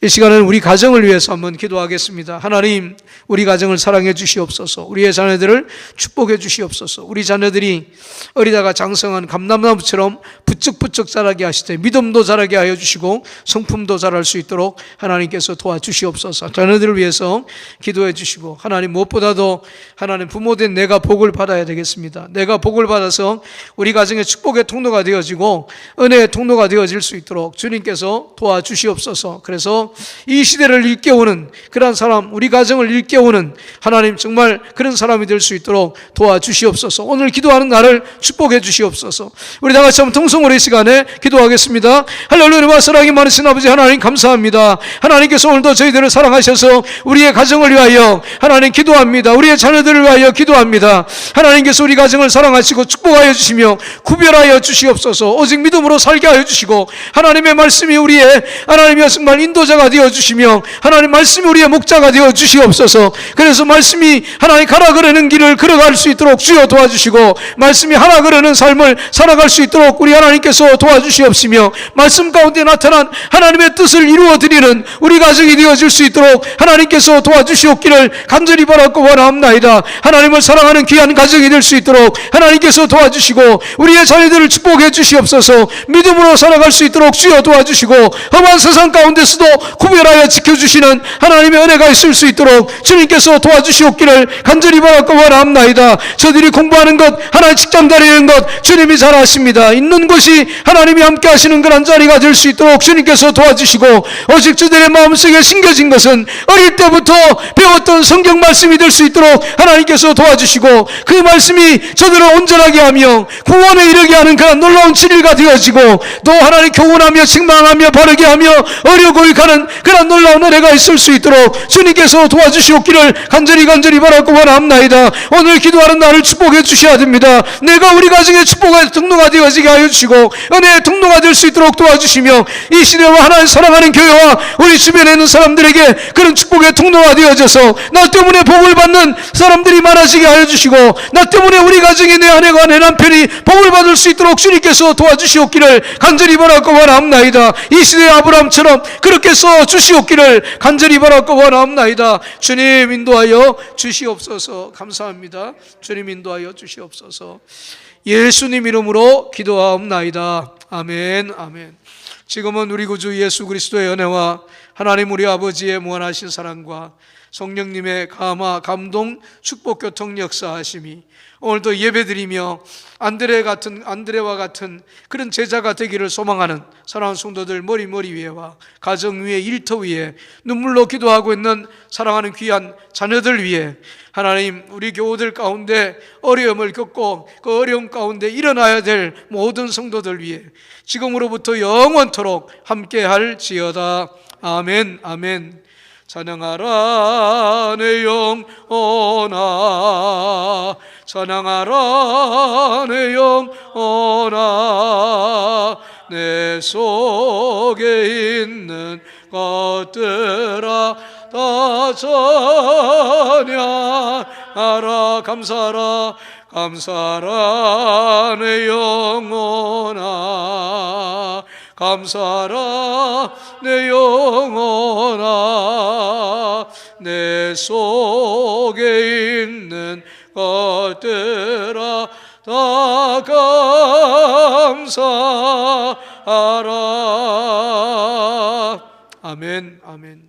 이 시간은 우리 가정을 위해서 한번 기도하겠습니다. 하나님, 우리 가정을 사랑해 주시옵소서. 우리의 자녀들을 축복해 주시옵소서. 우리 자녀들이 어리다가 장성한 감람나무처럼 부쩍부쩍 자라게 하시되 믿음도 자라게 하여 주시고 성품도 자랄 수 있도록 하나님께서 도와주시옵소서. 자녀들을 위해서 기도해 주시고, 하나님 무엇보다도 하나님 부모된 내가 복을 받아야 되겠습니다. 내가 복을 받아서 우리 가정의 축복의 통로가 되어지고 은혜의 통로가 되어질 수 있도록 주님께서 도와주시옵소서. 그래서 이 시대를 일깨우는 그런 사람, 우리 가정을 일깨우는 하나님 정말 그런 사람이 될 수 있도록 도와주시옵소서. 오늘 기도하는 날을 축복해 주시옵소서. 우리 다 같이 한번 통성으로 이 시간에 기도하겠습니다. 할렐루야. 사랑이 많으신 아버지 하나님 감사합니다. 하나님께서 오늘도 저희들을 사랑하셔서 우리의 가정을 위하여 하나님 기도합니다. 우리의 자녀들을 위하여 기도합니다. 하나님께서 우리 가정을 사랑하시고 축복하여 주시며 구별하여 주시옵소서. 오직 믿음으로 살게 하여 주시고 하나님의 말씀이 우리의 하나님의 정말 인도자가 목자가 되어주시며 하나님 말씀이 우리의 목자가 되어주시옵소서. 그래서 말씀이 하나님 가라 그러는 길을 걸어갈 수 있도록 주여 도와주시고, 말씀이 하라 그러는 삶을 살아갈 수 있도록 우리 하나님께서 도와주시옵시며, 말씀 가운데 나타난 하나님의 뜻을 이루어드리는 우리 가정이 되어질 수 있도록 하나님께서 도와주시옵기를 간절히 바라고 원하옵나이다. 하나님을 사랑하는 귀한 가정이 될 수 있도록 하나님께서 도와주시고, 우리의 자녀들을 축복해 주시옵소서. 믿음으로 살아갈 수 있도록 주여 도와주시고, 험한 세상 가운데서도 구별하여 지켜주시는 하나님의 은혜가 있을 수 있도록 주님께서 도와주시옵기를 간절히 바라고 원하옵나이다. 저들이 공부하는 것, 하나님 직장 다니는 것 주님이 잘 아십니다. 있는 곳이 하나님이 함께 하시는 그런 자리가 될 수 있도록 주님께서 도와주시고, 오직 저들의 마음속에 심겨진 것은 어릴 때부터 배웠던 성경 말씀이 될 수 있도록 하나님께서 도와주시고, 그 말씀이 저들을 온전하게 하며 구원에 이르게 하는 그런 놀라운 진리가 되어지고, 또 하나님 교훈하며 책망하며 바르게 하며 어려고 가는 그런 놀라운 은혜가 있을 수 있도록 주님께서 도와주시옵기를 간절히 바라고 원합나이다. 오늘 기도하는 나를 축복해 주셔야 됩니다. 내가 우리 가정의 축복의 통로가 되어지게 하여 주시고, 은혜의 통로가 될 수 있도록 도와주시며, 이 시대와 하나님 사랑하는 교회와 우리 주변에 있는 사람들에게 그런 축복의 통로가 되어져서 나 때문에 복을 받는 사람들이 많아지게 하여 주시고, 나 때문에 우리 가정의 내 아내가 내 남편이 복을 받을 수 있도록 주님께서 도와주시옵기를 간절히 바라고 원합나이다. 이 시대의 아브라함처럼 그렇게 써 주시옵기를 간절히 바라고 원합나이다. 주님 인도하여 주시옵소서. 감사합니다. 주님 인도하여 주시옵소서. 예수님 이름으로 기도하옵나이다. 아멘. 아멘. 지금은 우리 구주 예수 그리스도의 은혜와 하나님 우리 아버지의 무한하신 사랑과 성령님의 감화, 감동, 축복, 교통 역사하심이 오늘도 예배드리며 안드레와 같은 그런 제자가 되기를 소망하는 사랑하는 성도들 머리 위에와 가정 위에, 일터 위에 눈물로 기도하고 있는 사랑하는 귀한 자녀들 위에, 하나님 우리 교우들 가운데 어려움을 겪고 그 어려움 가운데 일어나야 될 모든 성도들 위해 지금으로부터 영원토록 함께할지어다. 아멘. 아멘. 찬양하라 내 영혼아, 찬양하라 내 영혼아, 내 속에 있는 것들아 다 찬양하라. 감사하라 감사하라 내 영혼아, 감사하라 내 영혼아, 내 속에 있는 것들아 다 감사하라. 아멘. 아멘.